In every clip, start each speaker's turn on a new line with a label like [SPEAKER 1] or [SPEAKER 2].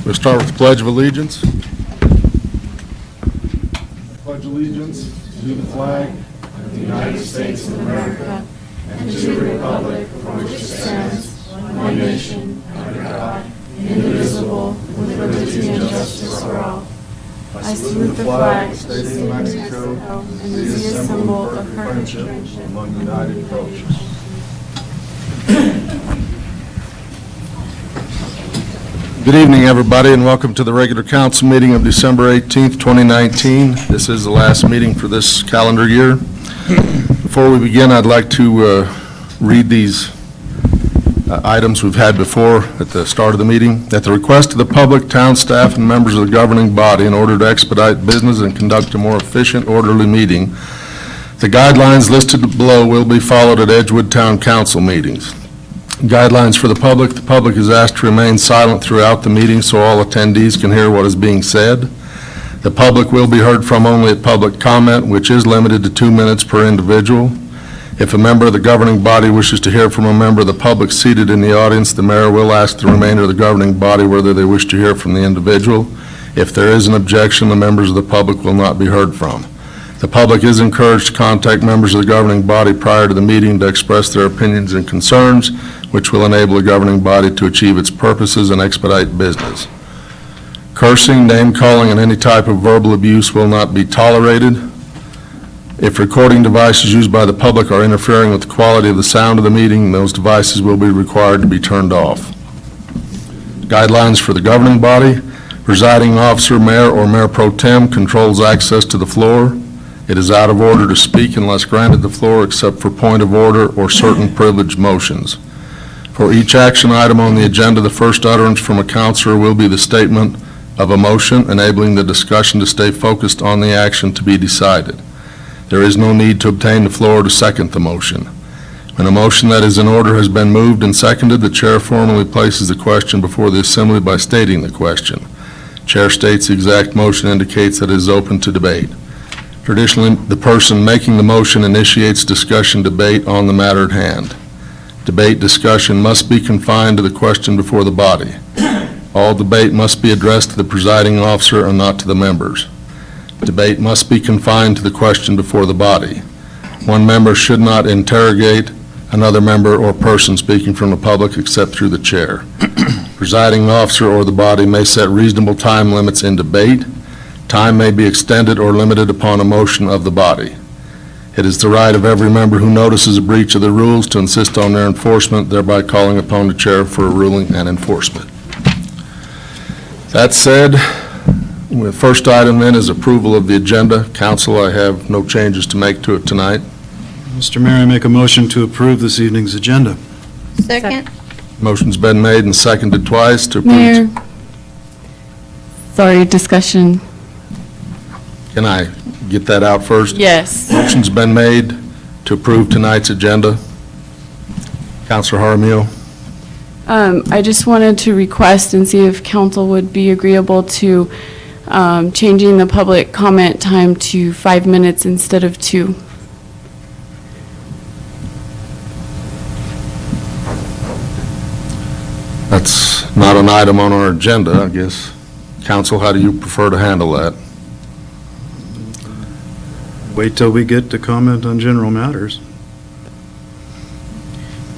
[SPEAKER 1] We'll start with the Pledge of Allegiance. Pledge allegiance to the flag of the United States of America and to the republic for which it stands, one nation, under God, indivisible, with liberty and justice for all. I salute the flag of the state of Mexico and is a symbol of friendship among united cultures. Good evening, everybody, and welcome to the regular council meeting of December 18th, 2019. This is the last meeting for this calendar year. Before we begin, I'd like to read these items we've had before at the start of the meeting. At the request of the public, town staff, and members of the governing body, in order to expedite business and conduct a more efficient, orderly meeting, the guidelines listed below will be followed at Edgewood Town Council meetings. Guidelines for the public is asked to remain silent throughout the meeting so all attendees can hear what is being said. The public will be heard from only at public comment, which is limited to 2 minutes per individual. If a member of the governing body wishes to hear from a member of the public seated in the audience, the mayor will ask the remainder of the governing body whether they wish to hear from the individual. If there is an objection, the members of the public will not be heard from. The public is encouraged to contact members of the governing body prior to the meeting to express their opinions and concerns, which will enable the governing body to achieve its purposes and expedite business. Cursing, name-calling, and any type of verbal abuse will not be tolerated. If recording devices used by the public are interfering with the quality of the sound of the meeting, those devices will be required to be turned off. Guidelines for the governing body. Presiding officer, mayor, or mayor pro tem controls access to the floor. It is out of order to speak unless granted the floor except for point of order or certain privileged motions. For each action item on the agenda, the first utterance from a councilor will be the statement of a motion, enabling the discussion to stay focused on the action to be decided. There is no need to obtain the floor to second the motion. When a motion that is in order has been moved and seconded, the chair formally places the question before the assembly by stating the question. Chair states the exact motion indicates that it is open to debate. Traditionally, the person making the motion initiates discussion debate on the matter at hand. Debate discussion must be confined to the question before the body. All debate must be addressed to the presiding officer and not to the members. Debate must be confined to the question before the body. One member should not interrogate another member or person speaking from the public except through the chair. Presiding officer or the body may set reasonable time limits in debate. Time may be extended or limited upon a motion of the body. It is the right of every member who notices a breach of the rules to insist on their enforcement, thereby calling upon the chair for a ruling and enforcement. That said, the first item then is approval of the agenda. Council, I have no changes to make to it tonight.
[SPEAKER 2] Mr. Mayor, I make a motion to approve this evening's agenda.
[SPEAKER 3] Second.
[SPEAKER 1] Motion's been made and seconded twice to approve.
[SPEAKER 4] Mayor, sorry, discussion.
[SPEAKER 1] Can I get that out first?
[SPEAKER 4] Yes.
[SPEAKER 1] Motion's been made to approve tonight's agenda. Councilor Jaramillo.
[SPEAKER 4] I just wanted to request and see if council would be agreeable to changing the public comment time to 5 minutes instead of 2.
[SPEAKER 1] That's not an item on our agenda, I guess. Council, how do you prefer to handle that?
[SPEAKER 2] Wait till we get to comment on general matters.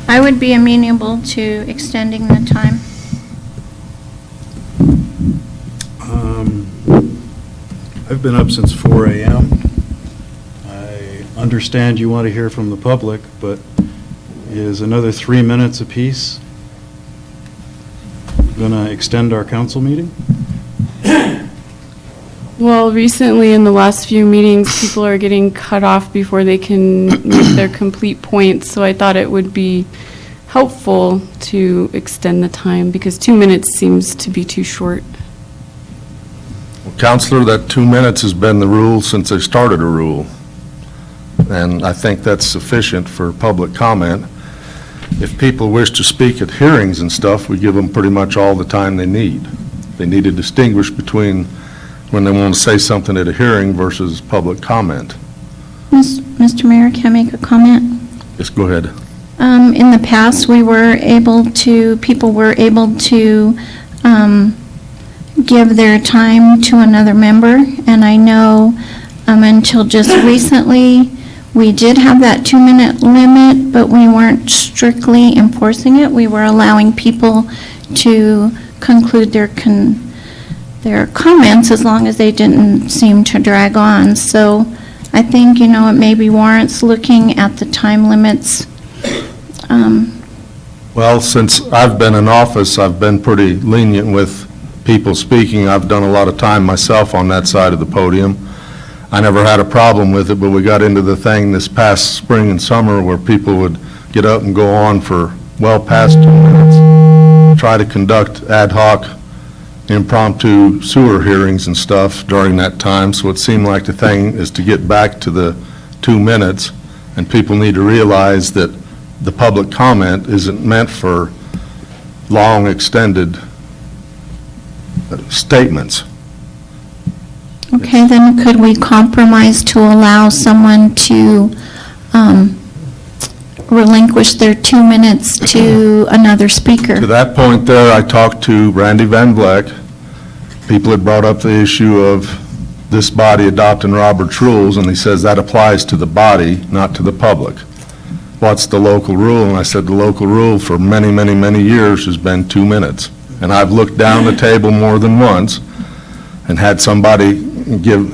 [SPEAKER 3] I would be amenable to extending the time.
[SPEAKER 2] I've been up since 4 a.m. I understand you want to hear from the public, but is another 3 minutes apiece going to extend our council meeting?
[SPEAKER 4] Well, recently in the last few meetings, people are getting cut off before they can make their complete points, so I thought it would be helpful to extend the time because 2 minutes seems to be too short.
[SPEAKER 1] Well, Counselor, that 2 minutes has been the rule since they started a rule. And I think that's sufficient for public comment. If people wish to speak at hearings and stuff, we give them pretty much all the time they need. They need to distinguish between when they want to say something at a hearing versus public comment.
[SPEAKER 3] Mr. Mayor, can I make a comment?
[SPEAKER 1] Just go ahead.
[SPEAKER 3] In the past, people were able to give their time to another member. And I know until just recently, we did have that 2-minute limit, but we weren't strictly enforcing it. We were allowing people to conclude their comments as long as they didn't seem to drag on. So I think, it maybe warrants looking at the time limits.
[SPEAKER 1] Well, since I've been in office, I've been pretty lenient with people speaking. I've done a lot of time myself on that side of the podium. I never had a problem with it, but we got into the thing this past spring and summer where people would get up and go on for well past 2 minutes, try to conduct ad hoc impromptu sewer hearings and stuff during that time. So it seemed like the thing is to get back to the 2 minutes, and people need to realize that the public comment isn't meant for long, extended statements.
[SPEAKER 3] Okay, then could we compromise to allow someone to relinquish their 2 minutes to another speaker?
[SPEAKER 1] To that point there, I talked to Randy Van Vleck. People had brought up the issue of this body adopting Robert's rules, and he says that applies to the body, not to the public. What's the local rule? And I said the local rule for many, many, many years has been 2 minutes. And I've looked down the table more than once and had somebody give,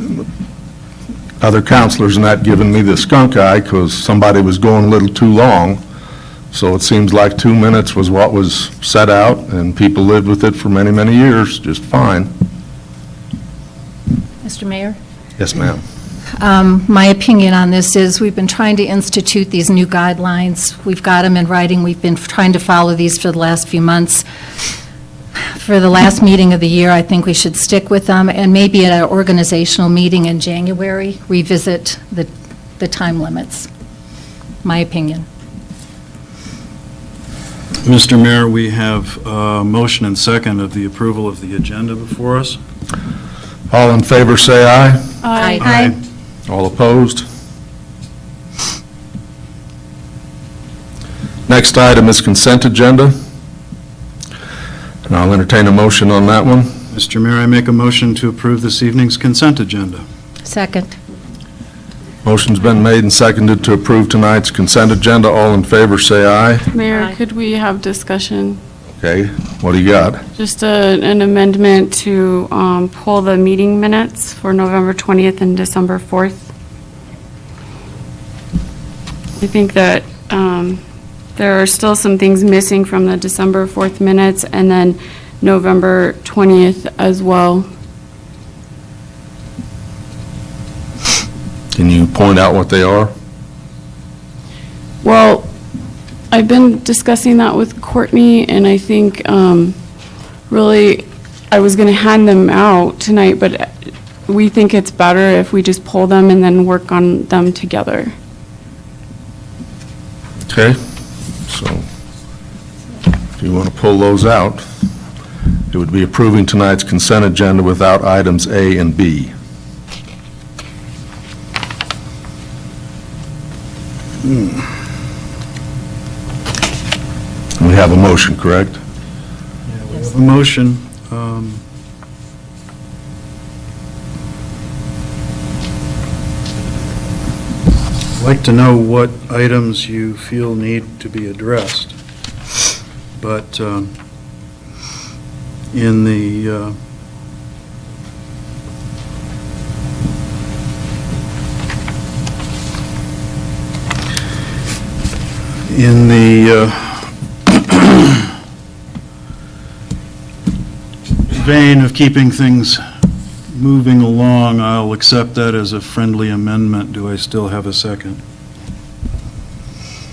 [SPEAKER 1] other counselors and that giving me the skunk eye because somebody was going a little too long. So it seems like 2 minutes was what was set out, and people lived with it for many, many years just fine.
[SPEAKER 5] Mr. Mayor?
[SPEAKER 1] Yes, ma'am.
[SPEAKER 5] My opinion on this is we've been trying to institute these new guidelines. We've got them in writing. We've been trying to follow these for the last few months. For the last meeting of the year, I think we should stick with them, and maybe at an organizational meeting in January, revisit the time limits. My opinion.
[SPEAKER 2] Mr. Mayor, we have a motion and second of the approval of the agenda before us.
[SPEAKER 1] All in favor, say aye.
[SPEAKER 5] Aye.
[SPEAKER 1] All opposed? Next item is consent agenda. And I'll entertain a motion on that one.
[SPEAKER 2] Mr. Mayor, I make a motion to approve this evening's consent agenda.
[SPEAKER 5] Second.
[SPEAKER 1] Motion's been made and seconded to approve tonight's consent agenda. All in favor, say aye.
[SPEAKER 4] Mayor,
[SPEAKER 5] Aye.
[SPEAKER 4] could we have discussion?
[SPEAKER 1] Okay, what do you got?
[SPEAKER 4] Just an amendment to pull the meeting minutes for November 20th and December 4th. I think that there are still some things missing from the December 4th minutes and then November 20th as well.
[SPEAKER 1] Can you point out what they are?
[SPEAKER 4] Well, I've been discussing that with Courtney, and I think really I was going to hand them out tonight, but we think it's better if we just pull them and then work on them together.
[SPEAKER 1] Okay, so if you want to pull those out, it would be approving tonight's consent agenda without items A and B. We have a motion, correct?
[SPEAKER 2] We have a motion. I'd like to know what items you feel need to be addressed. But in the vein of keeping things moving along, I'll accept that as a friendly amendment. Do I still have a second?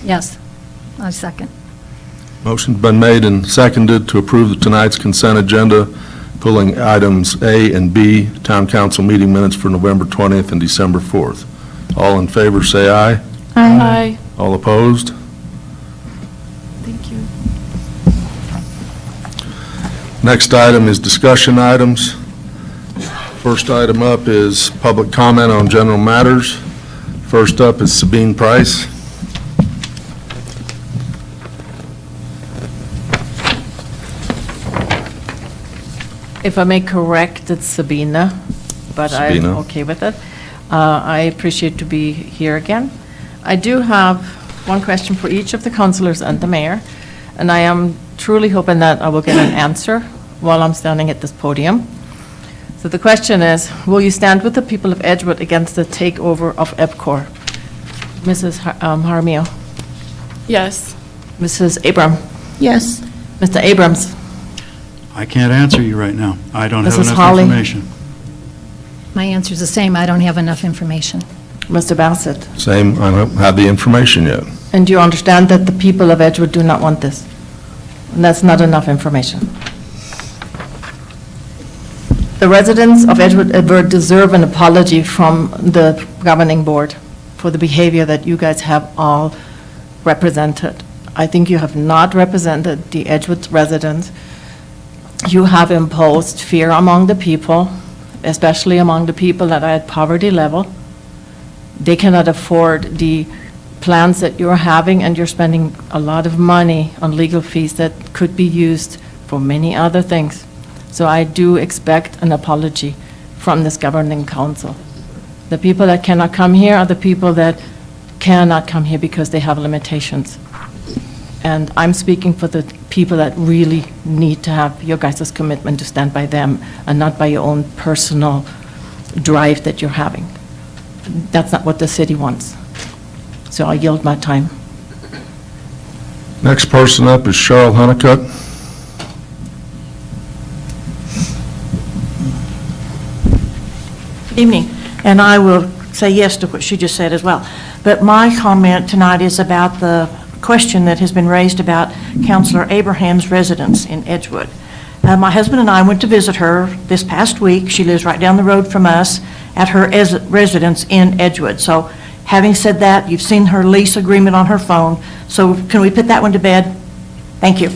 [SPEAKER 5] Yes, I second.
[SPEAKER 1] Motion's been made and seconded to approve tonight's consent agenda, pulling items A and B, Town Council meeting minutes for November 20th and December 4th. All in favor, say aye.
[SPEAKER 4] Aye.
[SPEAKER 1] All opposed?
[SPEAKER 4] Thank you.
[SPEAKER 1] Next item is discussion items. First item up is public comment on general matters. First up is Sabine Price.
[SPEAKER 6] If I may correct, it's Sabina, but I'm
[SPEAKER 1] Sabina.
[SPEAKER 6] okay with it. I appreciate to be here again. I do have one question for each of the councillors and the mayor, and I am truly hoping that I will get an answer while I'm standing at this podium. So the question is, will you stand with the people of Edgewood against the takeover of EPCOR? Mrs. Jaramillo?
[SPEAKER 4] Yes.
[SPEAKER 6] Mrs. Abram?
[SPEAKER 3] Yes.
[SPEAKER 6] Mr. Abrams?
[SPEAKER 2] I can't answer you right now. I don't have
[SPEAKER 6] Mrs.
[SPEAKER 2] enough
[SPEAKER 6] Hawley.
[SPEAKER 2] information.
[SPEAKER 5] My answer is the same. I don't have enough information.
[SPEAKER 6] Mr. Bassett?
[SPEAKER 1] Same, I don't have the information yet.
[SPEAKER 6] And do you understand that the people of Edgewood do not want this? And that's not enough information. The residents of Edgewood deserve an apology from the governing board for the behavior that you guys have all represented. I think you have not represented the Edgewood residents. You have imposed fear among the people, especially among the people that are at poverty level. They cannot afford the plans that you're having, and you're spending a lot of money on legal fees that could be used for many other things. So I do expect an apology from this governing council. The people that cannot come here are the people that cannot come here because they have limitations. And I'm speaking for the people that really need to have your guys' commitment to stand by them and not by your own personal drive that you're having. That's not what the city wants. So I yield my time.
[SPEAKER 1] Next person up is Cheryl Honeycutt.
[SPEAKER 7] Good evening, and I will say yes to what she just said as well. But my comment tonight is about the question that has been raised about Councilor Abraham's residence in Edgewood. My husband and I went to visit her this past week. She lives right down the road from us at her residence in Edgewood. So having said that, you've seen her lease agreement on her phone. So can we put that one to bed? Thank you.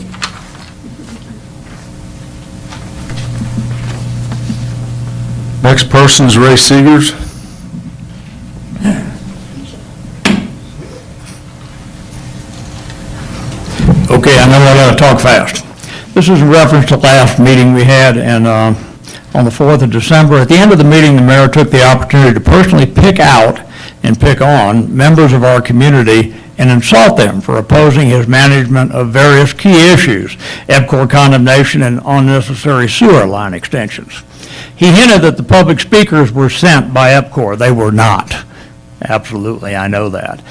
[SPEAKER 1] Next person is Ray Seegers.
[SPEAKER 8] Okay, I know I gotta talk fast. This is in reference to last meeting we had, and on the 4th of December. At the end of the meeting, the mayor took the opportunity to personally pick out and pick on members of our community and insult them for opposing his management of various key issues, EPCOR condemnation and unnecessary sewer line extensions. He hinted that the public speakers were sent by EPCOR. They were not. Absolutely, I know that.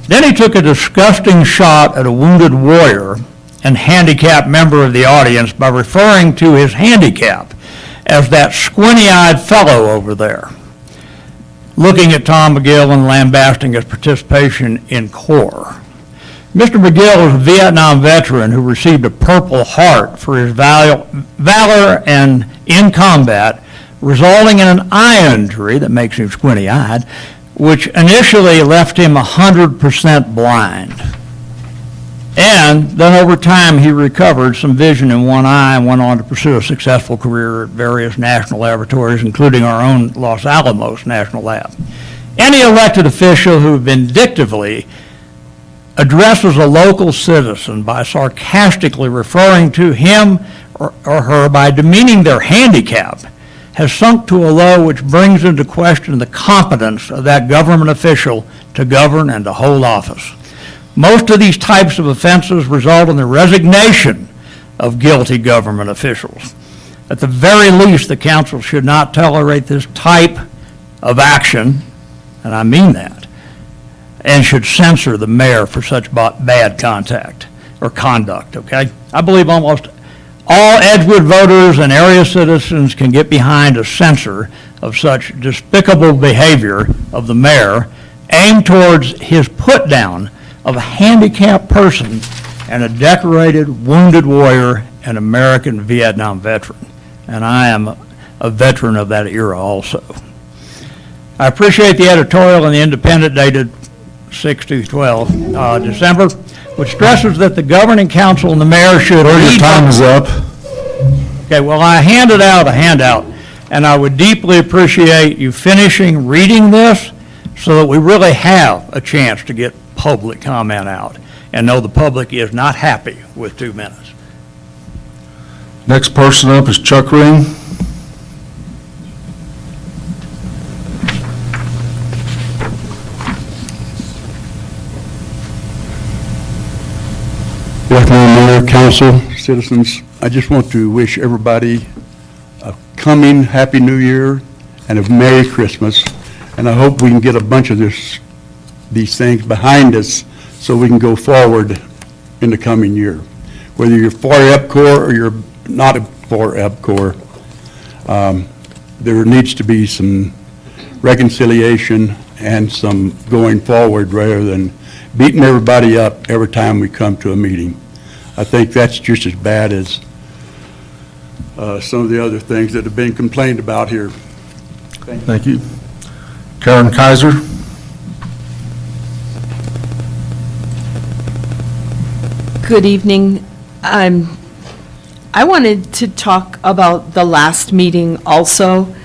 [SPEAKER 8] Then he took a disgusting shot at a wounded warrior and handicapped member of the audience by referring to his handicap as that squinty-eyed fellow over there, looking at Tom McGill and lambasting his participation in CORE. Mr. McGill is a Vietnam veteran who received a Purple Heart for his valor and in combat, resulting in an eye injury that makes him squinty-eyed, which initially left him 100% blind. And then over time, he recovered some vision in one eye and went on to pursue a successful career at various national laboratories, including our own Los Alamos National Lab. Any elected official who vindictively addresses a local citizen by sarcastically referring to him or her by demeaning their handicap has sunk to a low which brings into question the competence of that government official to govern and to hold office. Most of these types of offenses result in the resignation of guilty government officials. At the very least, the council should not tolerate this type of action, and I mean that, and should censor the mayor for such bad conduct, okay? I believe almost all Edgewood voters and area citizens can get behind a censor of such despicable behavior of the mayor aimed towards his put-down of a handicapped person and a decorated wounded warrior and American Vietnam veteran. And I am a veteran of that era also. I appreciate the editorial in the Independent dated 6/12 December, which stresses that the governing council and the mayor should
[SPEAKER 1] Your
[SPEAKER 8] lead-
[SPEAKER 1] time is up.
[SPEAKER 8] Okay, well, I handed out a handout, and I would deeply appreciate you finishing reading this so that we really have a chance to get public comment out and know the public is not happy with 2 minutes.
[SPEAKER 1] Next person up is Chuck Ring.
[SPEAKER 9] Mayor, council, citizens, I just want to wish everybody a coming Happy New Year and a Merry Christmas. And I hope we can get a bunch of these things behind us so we can go forward in the coming year. Whether you're for EPCOR or you're not for EPCOR, there needs to be some reconciliation and some going forward rather than beating everybody up every time we come to a meeting. I think that's just as bad as some of the other things that have been complained about here.
[SPEAKER 1] Thank you. Karen Kaiser?
[SPEAKER 10] Good evening. I wanted to talk about the last meeting also,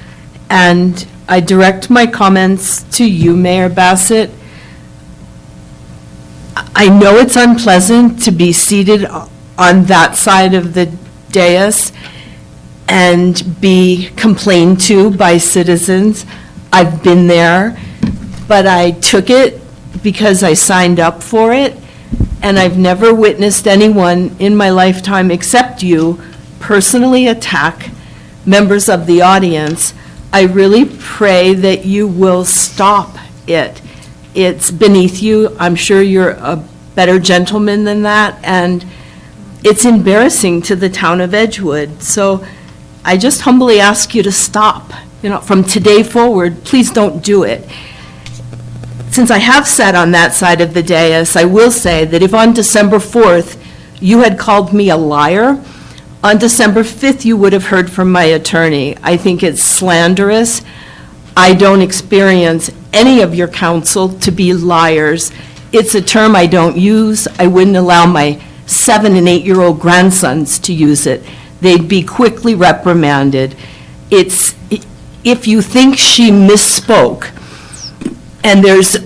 [SPEAKER 10] and I direct my comments to you, Mayor Bassett. I know it's unpleasant to be seated on that side of the dais and be complained to by citizens. I've been there, but I took it because I signed up for it, and I've never witnessed anyone in my lifetime except you personally attack members of the audience. I really pray that you will stop it. It's beneath you. I'm sure you're a better gentleman than that, and it's embarrassing to the town of Edgewood. So I just humbly ask you to stop. From today forward, please don't do it. Since I have sat on that side of the dais, I will say that if on December 4th you had called me a liar, on December 5th you would have heard from my attorney. I think it's slanderous. I don't experience any of your counsel to be liars. It's a term I don't use. I wouldn't allow my 7- and 8-year-old grandsons to use it. They'd be quickly reprimanded. If you think she misspoke, and there's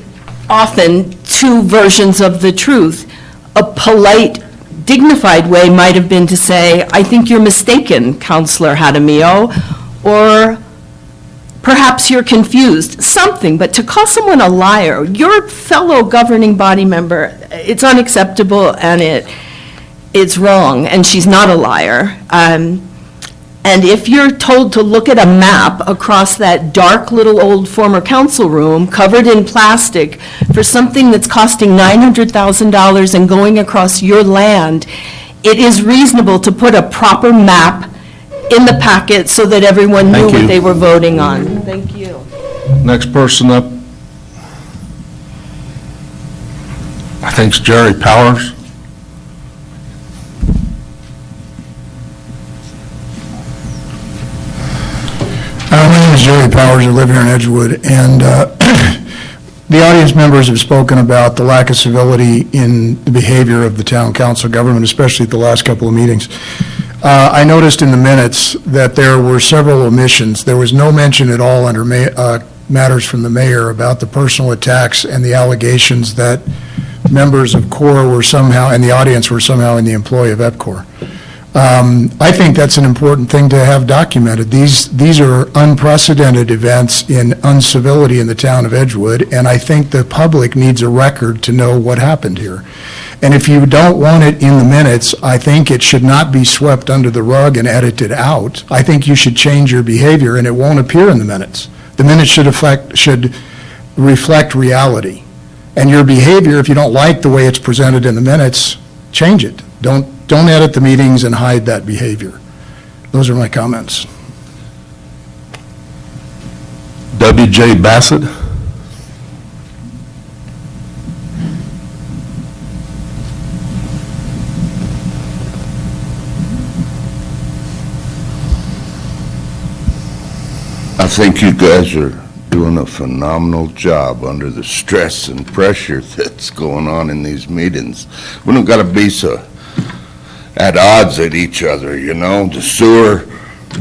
[SPEAKER 10] often two versions of the truth, a polite, dignified way might have been to say, I think you're mistaken, Counselor Jaramillo, or perhaps you're confused, something. But to call someone a liar, your fellow governing body member, it's unacceptable and it's wrong, and she's not a liar. And if you're told to look at a map across that dark little old former council room covered in plastic for something that's costing $900,000 and going across your land, it is reasonable to put a proper map in the packet so that everyone knew what they were voting on. Thank you.
[SPEAKER 1] Next person up, I think it's Jerry Powers.
[SPEAKER 11] My name is Jerry Powers. I live here in Edgewood, and the audience members have spoken about the lack of civility in the behavior of the town council government, especially at the last couple of meetings. I noticed in the minutes that there were several omissions. There was no mention at all under matters from the mayor about the personal attacks and the allegations that members of CORE were somehow, and the audience were somehow in the employ of EPCOR. I think that's an important thing to have documented. These are unprecedented events in uncivility in the town of Edgewood, and I think the public needs a record to know what happened here. And if you don't want it in the minutes, I think it should not be swept under the rug and edited out. I think you should change your behavior, and it won't appear in the minutes. The minutes should reflect reality. And your behavior, if you don't like the way it's presented in the minutes, change it. Don't edit the meetings and hide that behavior. Those are my comments.
[SPEAKER 1] W.J. Bassett.
[SPEAKER 12] I think you guys are doing a phenomenal job under the stress and pressure that's going on in these meetings. We don't got to be so at odds at each other, The sewer,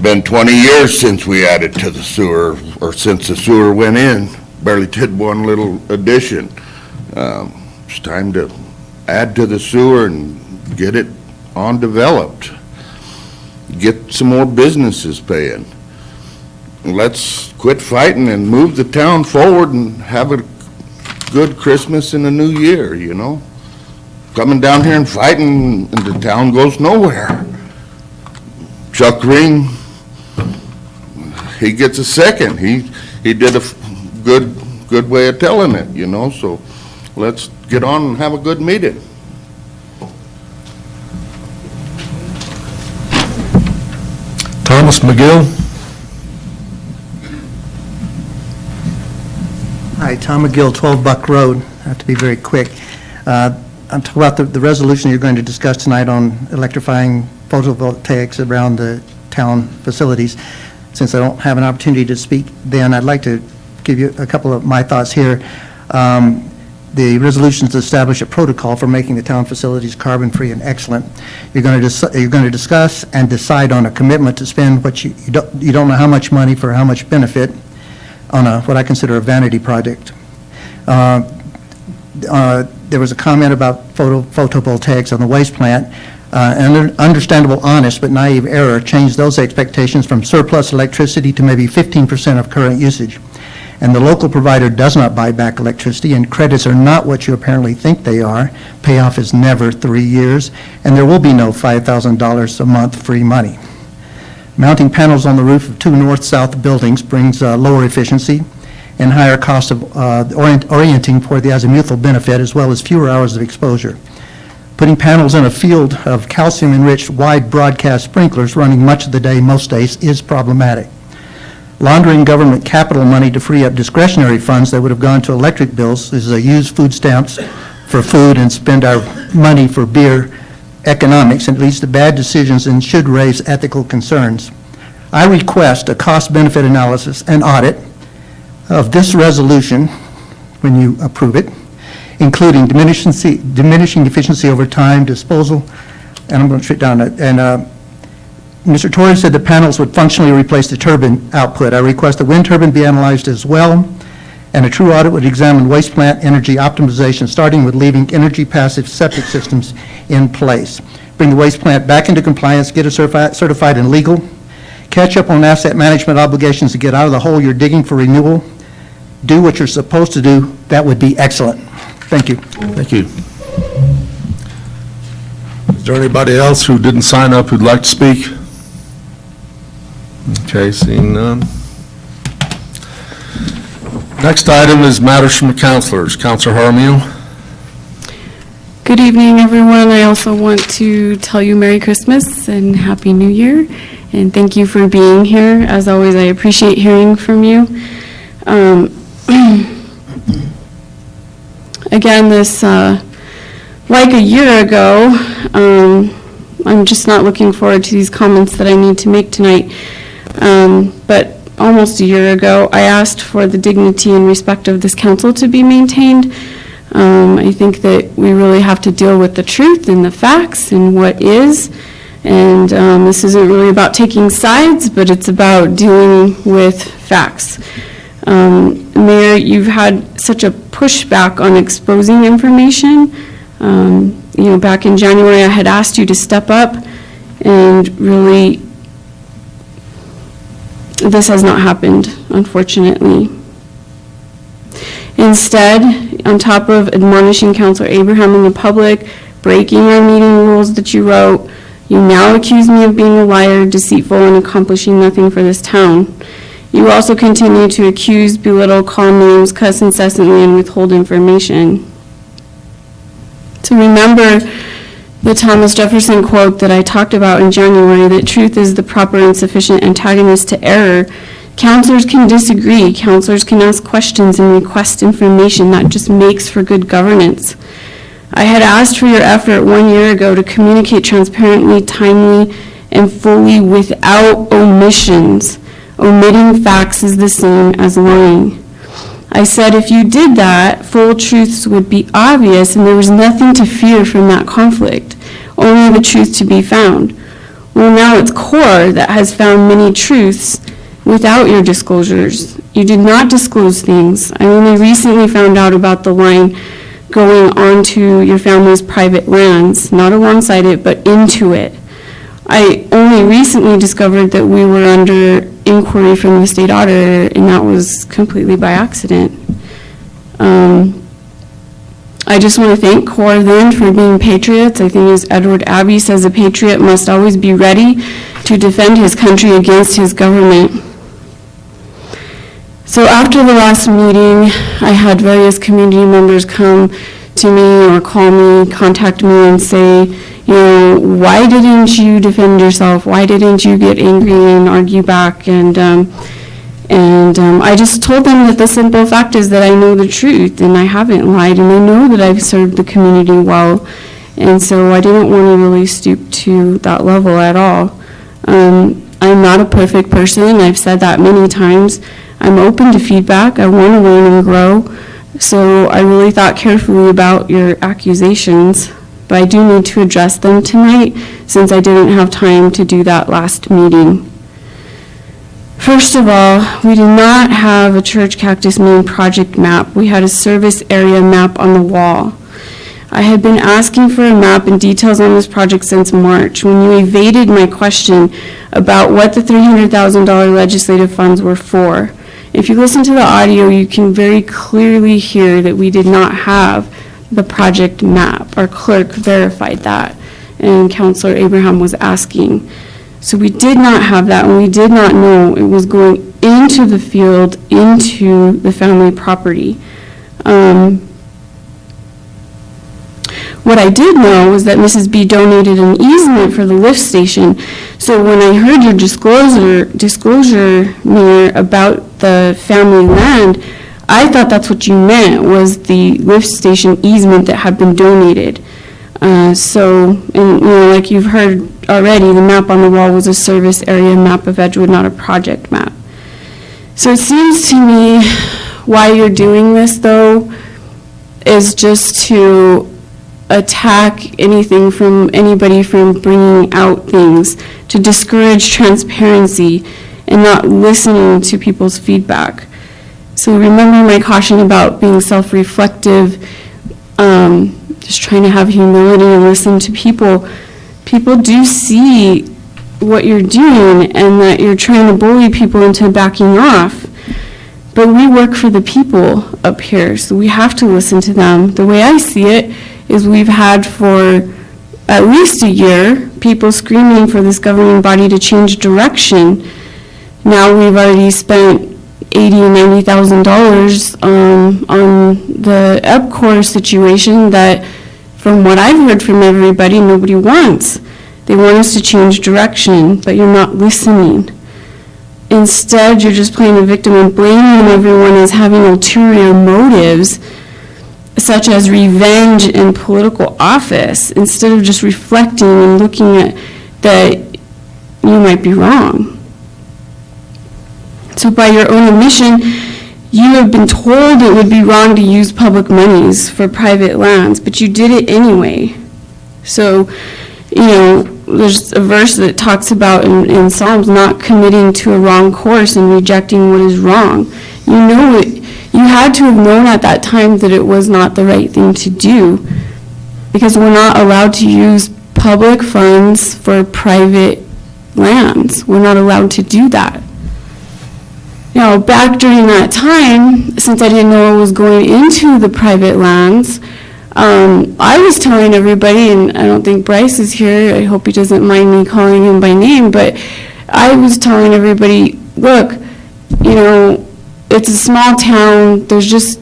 [SPEAKER 12] been 20 years since we added to the sewer, or since the sewer went in. Barely did one little addition. It's time to add to the sewer and get it undeveloped. Get some more businesses paying. Let's quit fighting and move the town forward and have a good Christmas and a new year, coming down here and fighting, and the town goes nowhere. Chuck Ring, he gets a second. He did a good way of telling it, you know, so let's get on and have a good meeting.
[SPEAKER 1] Thomas McGill?
[SPEAKER 13] Hi, Tom McGill, 12 Buck Road. I have to be very quick. I'm talking about the resolution you're going to discuss tonight on electrifying photovoltaics around the town facilities. Since I don't have an opportunity to speak then, I'd like to give you a couple of my thoughts here. The resolutions establish a protocol for making the town facilities carbon-free and excellent. You're going to discuss and decide on a commitment to spend what you don't know how much money for how much benefit on what I consider a vanity project. There was a comment about photovoltaics on the waste plant. An understandable, honest, but naive error changed those expectations from surplus electricity to maybe 15% of current usage. And the local provider does not buy back electricity, and credits are not what you apparently think they are. Payoff is never 3 years, and there will be no $5,000 a month free money. Mounting panels on the roof of 2 north-south buildings brings lower efficiency and higher cost of orienting for the azimuthal benefit, as well as fewer hours of exposure. Putting panels in a field of calcium-enriched wide broadcast sprinklers running much of the day, most days, is problematic. Laundering government capital money to free up discretionary funds that would have gone to electric bills is a use food stamps for food and spend our money for beer economics, and leads to bad decisions and should raise ethical concerns. I request a cost-benefit analysis and audit of this resolution when you approve it, including diminishing efficiency over time, disposal, and I'm going to straight down it. And Mr. Torres said the panels would functionally replace the turbine output. I request the wind turbine be analyzed as well, and a true audit would examine waste plant energy optimization, starting with leaving energy-passive septic systems in place. Bring the waste plant back into compliance, get it certified and legal, catch up on asset management obligations to get out of the hole you're digging for renewal, do what you're supposed to do. That would be excellent. Thank you.
[SPEAKER 1] Thank you. Is there anybody else who didn't sign up who'd like to speak? Okay, seeing none. Next item is matters from the councilors. Councilor Jaramillo.
[SPEAKER 4] Good evening, everyone. I also want to tell you Merry Christmas and Happy New Year, and thank you for being here. As always, I appreciate hearing from you. Again, this, like a year ago, I'm just not looking forward to these comments that I need to make tonight. But almost a year ago, I asked for the dignity and respect of this council to be maintained. I think that we really have to deal with the truth and the facts and what is. And this isn't really about taking sides, but it's about dealing with facts. Mayor, you've had such a pushback on exposing information. Back in January, I had asked you to step up, and really, this has not happened, unfortunately. Instead, on top of admonishing Councilor Abraham and the public, breaking our meeting rules that you wrote, you now accuse me of being a liar, deceitful, and accomplishing nothing for this town. You also continue to accuse, belittle, call names, cuss incessantly, and withhold information. To remember the Thomas Jefferson quote that I talked about in January, that truth is the proper and sufficient antagonist to error. Councilors can disagree. Councilors can ask questions and request information. That just makes for good governance. I had asked for your effort 1 year ago to communicate transparently, timely, and fully without omissions. Omitting facts is the same as lying. I said if you did that, full truths would be obvious and there was nothing to fear from that conflict, only the truth to be found. Well, now it's CORE that has found many truths without your disclosures. You did not disclose things. I only recently found out about the line going onto your family's private lands, not alongside it, but into it. I only recently discovered that we were under inquiry from the state auditor, and that was completely by accident. I just want to thank CORE then for being patriots. I think as Edward Abbey says, a patriot must always be ready to defend his country against his government. So after the last meeting, I had various community members come to me or call me, contact me and say, you know, why didn't you defend yourself? Why didn't you get angry and argue back? And I just told them that the simple fact is that I know the truth and I haven't lied and I know that I've served the community well. And so I didn't want to really stoop to that level at all. I'm not a perfect person. I've said that many times. I'm open to feedback. I want to learn and grow. So I really thought carefully about your accusations, but I do need to address them tonight since I didn't have time to do that last meeting. First of all, we did not have a Church Cactus Main project map. We had a service area map on the wall. I had been asking for a map and details on this project since March when you evaded my question about what the $300,000 legislative funds were for. If you listen to the audio, you can very clearly hear that we did not have the project map. Our clerk verified that, and Councilor Abraham was asking. So we did not have that, and we did not know it was going into the field, into the family property. What I did know was that Mrs. B donated an easement for the lift station. So when I heard your disclosure, Mayor, about the family land, I thought that's what you meant, was the lift station easement that had been donated. Like you've heard already, the map on the wall was a service area map of Edgewood, not a project map. So it seems to me why you're doing this, though, is just to attack anything from anybody from bringing out things, to discourage transparency and not listening to people's feedback. So remember my caution about being self-reflective, just trying to have humility and listen to people. People do see what you're doing and that you're trying to bully people into backing off. But we work for the people up here, so we have to listen to them. The way I see it is we've had for at least a year people screaming for this governing body to change direction. Now we've already spent $80,000 and $90,000 on the EPCOR situation that, from what I've heard from everybody, nobody wants. They want us to change direction, but you're not listening. Instead, you're just playing the victim and blaming everyone as having ulterior motives, such as revenge and political office, instead of just reflecting and looking at that you might be wrong. So by your own admission, you have been told it would be wrong to use public monies for private lands, but you did it anyway. So, there's a verse that talks about in Psalms not committing to a wrong course and rejecting what is wrong. You had to have known at that time that it was not the right thing to do, because we're not allowed to use public funds for private lands. We're not allowed to do that. Back during that time, since I didn't know it was going into the private lands, I was telling everybody, and I don't think Bryce is here, I hope he doesn't mind me calling him by name, but I was telling everybody, look, it's a small town, there's just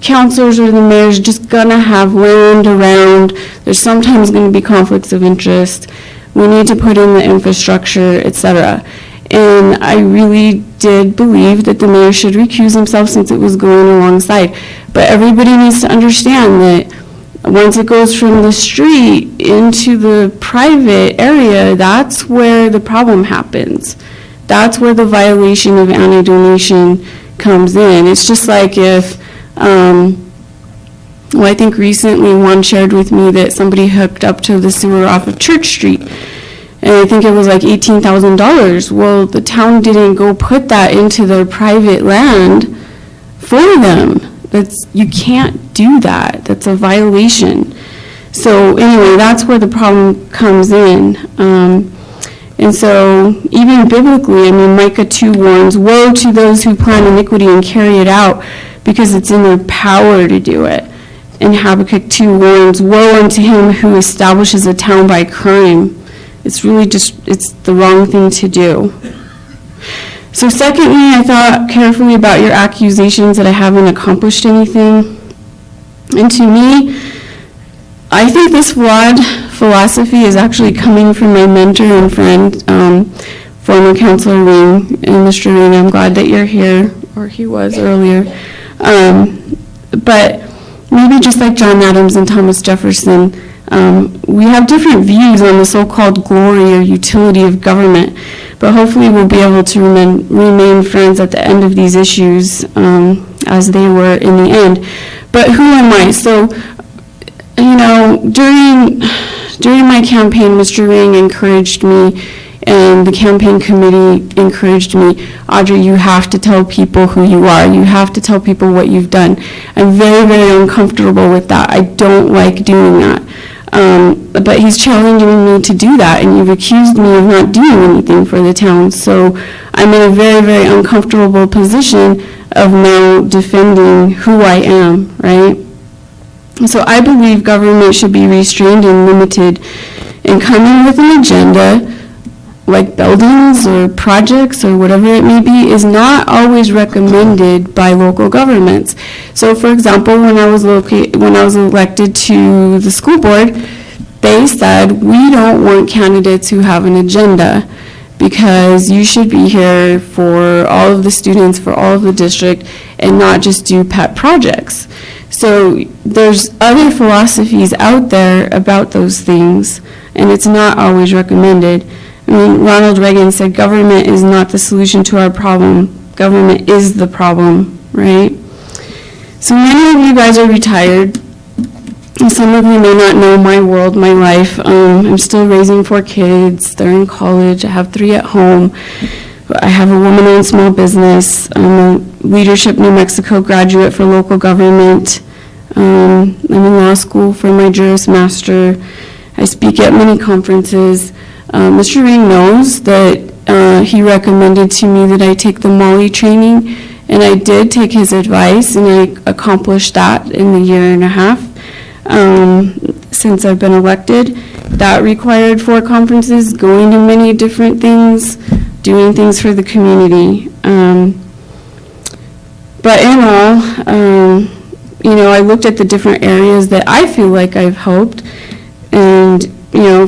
[SPEAKER 4] councilors or the mayor's just gonna have land around, there's sometimes gonna be conflicts of interest, we need to put in the infrastructure, etc. And I really did believe that the mayor should recuse himself since it was going alongside. But everybody needs to understand that once it goes from the street into the private area, that's where the problem happens. That's where the violation of anti-donation comes in. It's just like if, I think recently one shared with me that somebody hooked up to the sewer off of Church Street. And I think it was like $18,000. Well, the town didn't go put that into their private land for them. You can't do that. That's a violation. So anyway, that's where the problem comes in. And so even biblically, Micah 2 warns, woe to those who plan iniquity and carry it out, because it's in their power to do it. And Habakkuk 2 warns, "Woe unto him who establishes a town by crime." It's really it's the wrong thing to do. So secondly, I thought carefully about your accusations that I haven't accomplished anything. And to me, I think this flawed philosophy is actually coming from my mentor and friend, former Councilor Ring. And Mr. Ring, I'm glad that you're here, or he was earlier. But maybe just like John Adams and Thomas Jefferson, we have different views on the so-called glory or utility of government, but hopefully we'll be able to remain friends at the end of these issues, as they were in the end. But who am I? So, during my campaign, Mr. Ring encouraged me, and the campaign committee encouraged me, "Audrey, you have to tell people who you are. You have to tell people what you've done." I'm very, very uncomfortable with that. I don't like doing that. But he's challenging me to do that, and you've accused me of not doing anything for the town. So I'm in a very, very uncomfortable position of now defending who I am, right? So I believe government should be restrained and limited, and coming with an agenda, like buildings or projects or whatever it may be, is not always recommended by local governments. So for example, when I was elected to the school board, they said, "We don't want candidates who have an agenda, because you should be here for all of the students, for all of the district, and not just do pet projects." So there's other philosophies out there about those things, and it's not always recommended. I mean, Ronald Reagan said, "Government is not the solution to our problem. Government is the problem," right? So many of you guys are retired, and some of you may not know my world, my life. I'm still raising 4 kids. They're in college. I have 3 at home. I have a woman-owned small business. I'm a Leadership New Mexico graduate for local government. I'm in law school for my Juris Master. I speak at many conferences. Mr. Ring knows that he recommended to me that I take the Molly training, and I did take his advice, and I accomplished that in the year and a half since I've been elected. That required 4 conferences, going to many different things, doing things for the community. But in all, I looked at the different areas that I feel like I've helped, and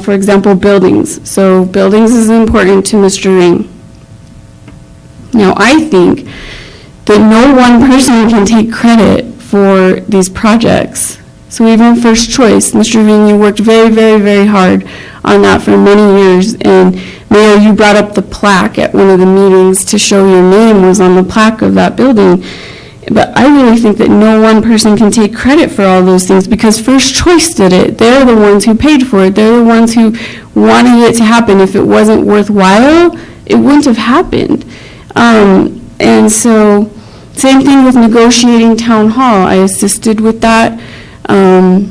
[SPEAKER 4] for example, buildings. So buildings is important to Mr. Ring. Now, I think that no one person can take credit for these projects. So even First Choice, Mr. Ring, you worked very, very, very hard on that for many years. And Mayor, you brought up the plaque at one of the meetings to show your name was on the plaque of that building. But I really think that no one person can take credit for all those things, because First Choice did it. They're the ones who paid for it. They're the ones who wanted it to happen. If it wasn't worthwhile, it wouldn't have happened. And so, same thing with negotiating town hall. I assisted with that on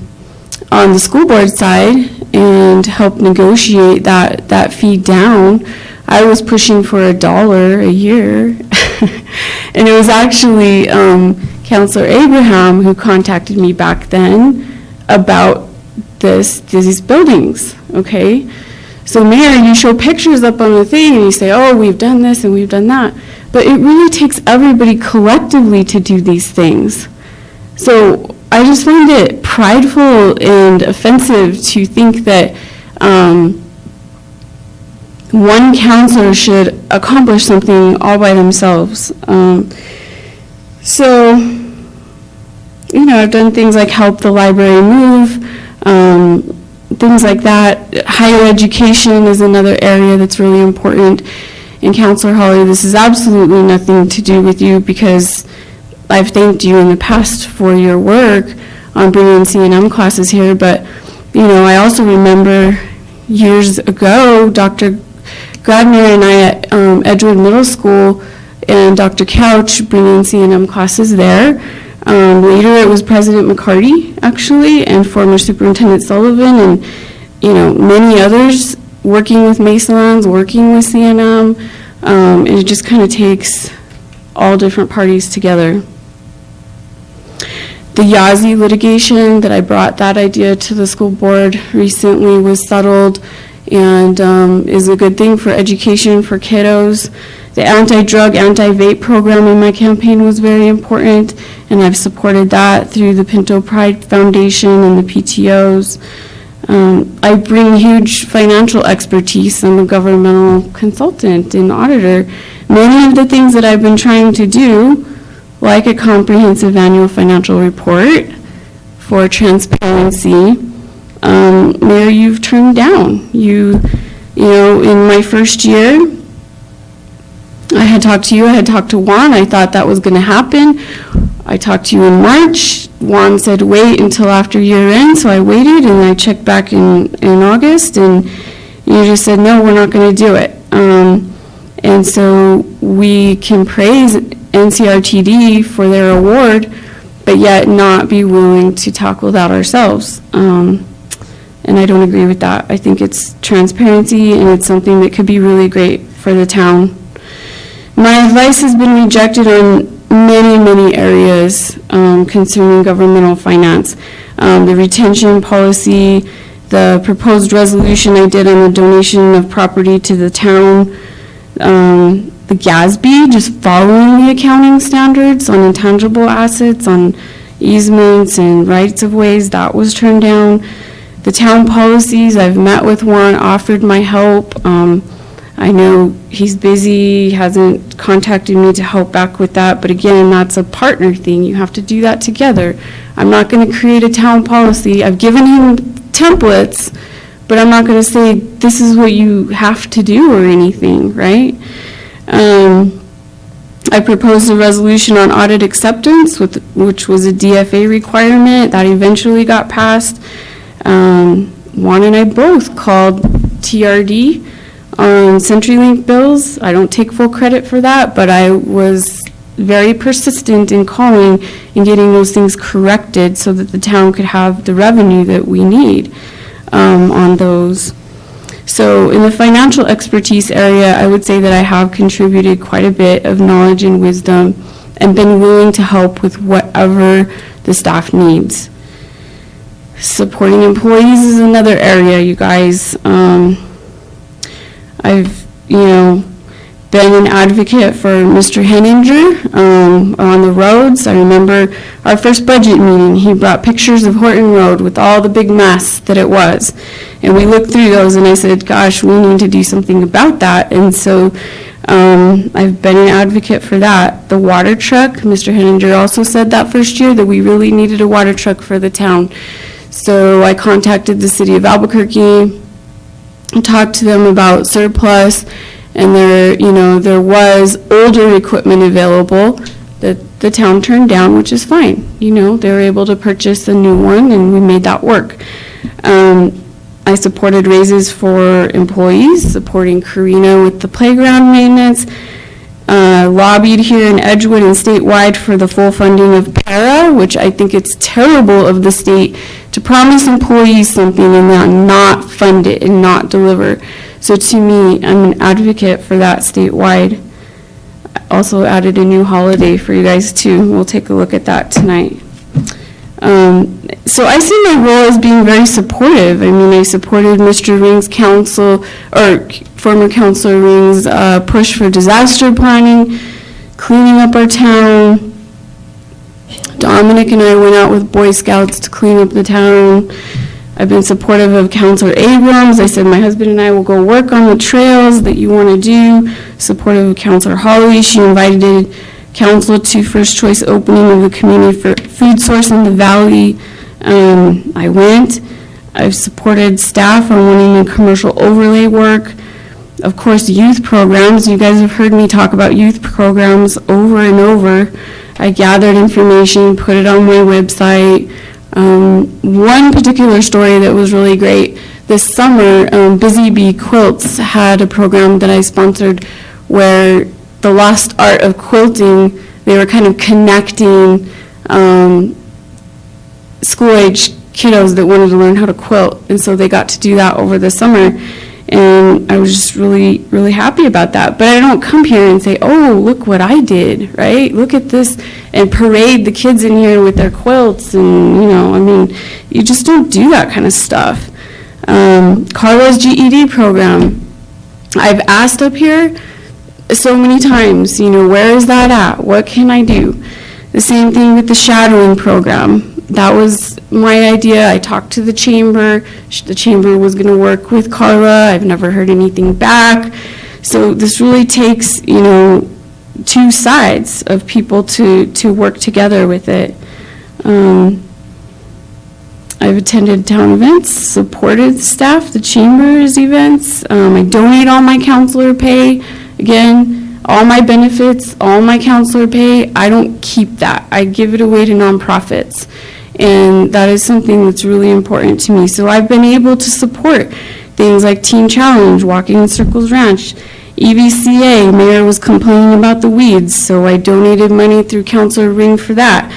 [SPEAKER 4] the school board side and helped negotiate that fee down. I was pushing for $1 a year. And it was actually Councilor Abraham who contacted me back then about these buildings, okay? So Mayor, you show pictures up on the thing and you say, "Oh, we've done this and we've done that." But it really takes everybody collectively to do these things. So I just find it prideful and offensive to think that one counselor should accomplish something all by themselves. I've done things like help the library move, things like that. Higher education is another area that's really important. And Councilor Holly, this has absolutely nothing to do with you, because I've thanked you in the past for your work on bringing C&M classes here, but, I also remember years ago, Dr. Grabner and I at Edgewood Middle School and Dr. Couch bringing C&M classes there. Later, it was President McCarty, actually, and former Superintendent Sullivan, and, many others working with Masons, working with C&M, and it just kind of takes all different parties together. The Yazzie litigation that I brought that idea to the school board recently was settled and is a good thing for education for kiddos. The anti-drug, anti-vape program in my campaign was very important, and I've supported that through the Pinto Pride Foundation and the PTOs. I bring huge financial expertise. I'm a governmental consultant and auditor. Many of the things that I've been trying to do, like a comprehensive annual financial report for transparency, Mayor, you've turned down. You know, in my first year, I had talked to you, I had talked to Juan, I thought that was going to happen. I talked to you in March. Juan said wait until after year end, so I waited and I checked back in August, and you just said, no, we're not going to do it. And so we can praise NCRTD for their award, but yet not be willing to tackle that ourselves. And I don't agree with that. I think it's transparency, and it's something that could be really great for the town. My advice has been rejected on many, many areas concerning governmental finance. The retention policy, the proposed resolution I did on the donation of property to the town, the GASB, just following the accounting standards on intangible assets, on easements and rights of ways, that was turned down. The town policies, I've met with Juan, offered my help. I know he's busy, hasn't contacted me to help back with that, but again, that's a partner thing. You have to do that together. I'm not going to create a town policy. I've given him templates, but I'm not going to say this is what you have to do or anything, right? I proposed a resolution on audit acceptance, which was a DFA requirement. That eventually got passed. Juan and I both called TRD on CenturyLink bills. I don't take full credit for that, but I was very persistent in calling and getting those things corrected so that the town could have the revenue that we need on those. So in the financial expertise area, I would say that I have contributed quite a bit of knowledge and wisdom and been willing to help with whatever the staff needs. Supporting employees is another area, you guys. I've, been an advocate for Mr. Henninger on the roads. I remember our first budget meeting, he brought pictures of Horton Road with all the big mess that it was. And we looked through those and I said, gosh, we need to do something about that. And so I've been an advocate for that. The water truck, Mr. Henninger also said that first year that we really needed a water truck for the town. So I contacted the city of Albuquerque, talked to them about surplus, and there was older equipment available that the town turned down, which is fine. They were able to purchase a new one, and we made that work. I supported raises for employees, supporting Karina with the playground maintenance, lobbied here in Edgewood and statewide for the full funding of PARA, which I think it's terrible of the state to promise employees something and then not fund it and not deliver. So to me, I'm an advocate for that statewide. I also added a new holiday for you guys too. We'll take a look at that tonight. So I see my role as being very supportive. I supported Mr. Ring's former Councilor Ring's push for disaster planning, cleaning up our town. Dominic and I went out with Boy Scouts to clean up the town. I've been supportive of Councilor Abrams. I said my husband and I will go work on the trails that you want to do. Supportive of Councilor Holly. She invited council to first choice opening of the community for food source in the valley. I went. I've supported staff on wanting the commercial overlay work. Of course, youth programs. You guys have heard me talk about youth programs over and over. I gathered information, put it on my website. One particular story that was really great, this summer, Busy Bee Quilts had a program that I sponsored where the lost art of quilting, they were kind of connecting school-age kiddos that wanted to learn how to quilt, and so they got to do that over the summer. And I was just really, really happy about that. But I don't come here and say, oh, look what I did, right? Look at this, and parade the kids in here with their quilts, and, I mean, you just don't do that kind of stuff. Carla's GED program, I've asked up here so many times, where is that at? What can I do? The same thing with the shadowing program. That was my idea. I talked to the chamber. The chamber was going to work with Carla. I've never heard anything back. So this really takes, two sides of people to work together with it. I've attended town events, supported the staff, the chamber's events. I donate all my counselor pay. Again, all my benefits, all my counselor pay, I don't keep that. I give it away to nonprofits. And that is something that's really important to me. So I've been able to support things like Teen Challenge, Walking in Circles Ranch, EVCA. Mayor was complaining about the weeds, so I donated money through Counselor Ring for that.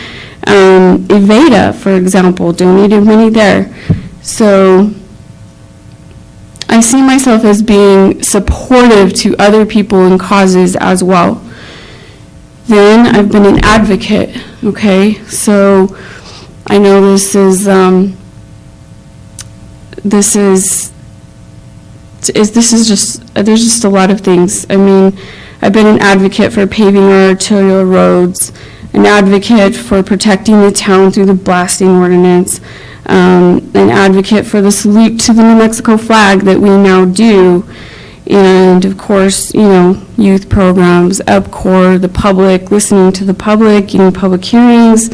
[SPEAKER 4] Evada, for example, donated money there. So I see myself as being supportive to other people and causes as well. Then I've been an advocate, okay? So I know this is just, there's just a lot of things. I mean, I've been an advocate for paving our arterial roads, an advocate for protecting the town through the blasting ordinance, an advocate for the salute to the New Mexico flag that we now do, and of course, youth programs, EPCOR, the public, listening to the public, getting public hearings,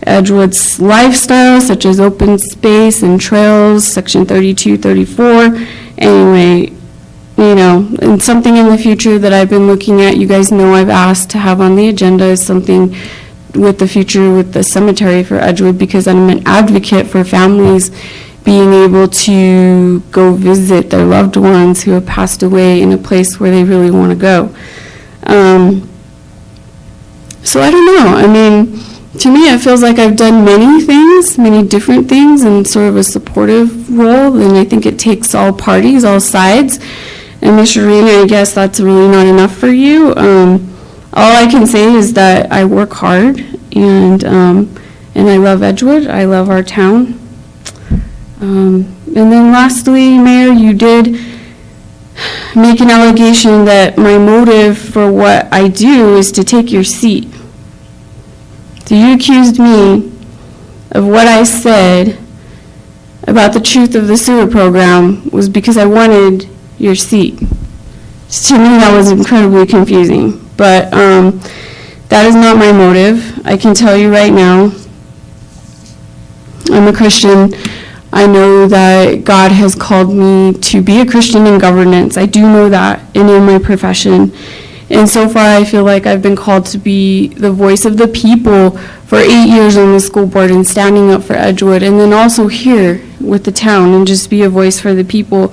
[SPEAKER 4] Edgewood's lifestyle, such as open space and trails, Section 32, 34. Anyway, and something in the future that I've been looking at, you guys know I've asked to have on the agenda is something with the future with the cemetery for Edgewood, because I'm an advocate for families being able to go visit their loved ones who have passed away in a place where they really want to go. So I don't know. I mean, to me, it feels like I've done many things, many different things, in sort of a supportive role, and I think it takes all parties, all sides. And Ms. Sharina, I guess that's really not enough for you. All I can say is that I work hard, and I love Edgewood. I love our town. And then lastly, Mayor, you did make an allegation that my motive for what I do is to take your seat. So you accused me of what I said about the truth of the sewer program was because I wanted your seat. To me, that was incredibly confusing. But that is not my motive. I can tell you right now, I'm a Christian. I know that God has called me to be a Christian in governance. I do know that, and in my profession. And so far, I feel like I've been called to be the voice of the people for 8 years on the school board and standing up for Edgewood, and then also here with the town and just be a voice for the people.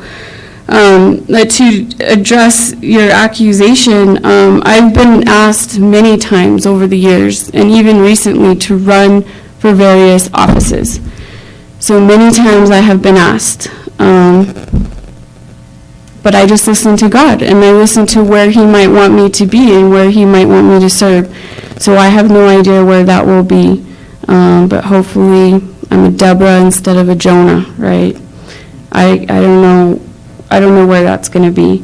[SPEAKER 4] To address your accusation, I've been asked many times over the years, and even recently, to run for various offices. So many times I have been asked. But I just listen to God, and I listen to where He might want me to be and where He might want me to serve. So I have no idea where that will be. But hopefully I'm a Deborah instead of a Jonah, right? I don't know where that's going to be.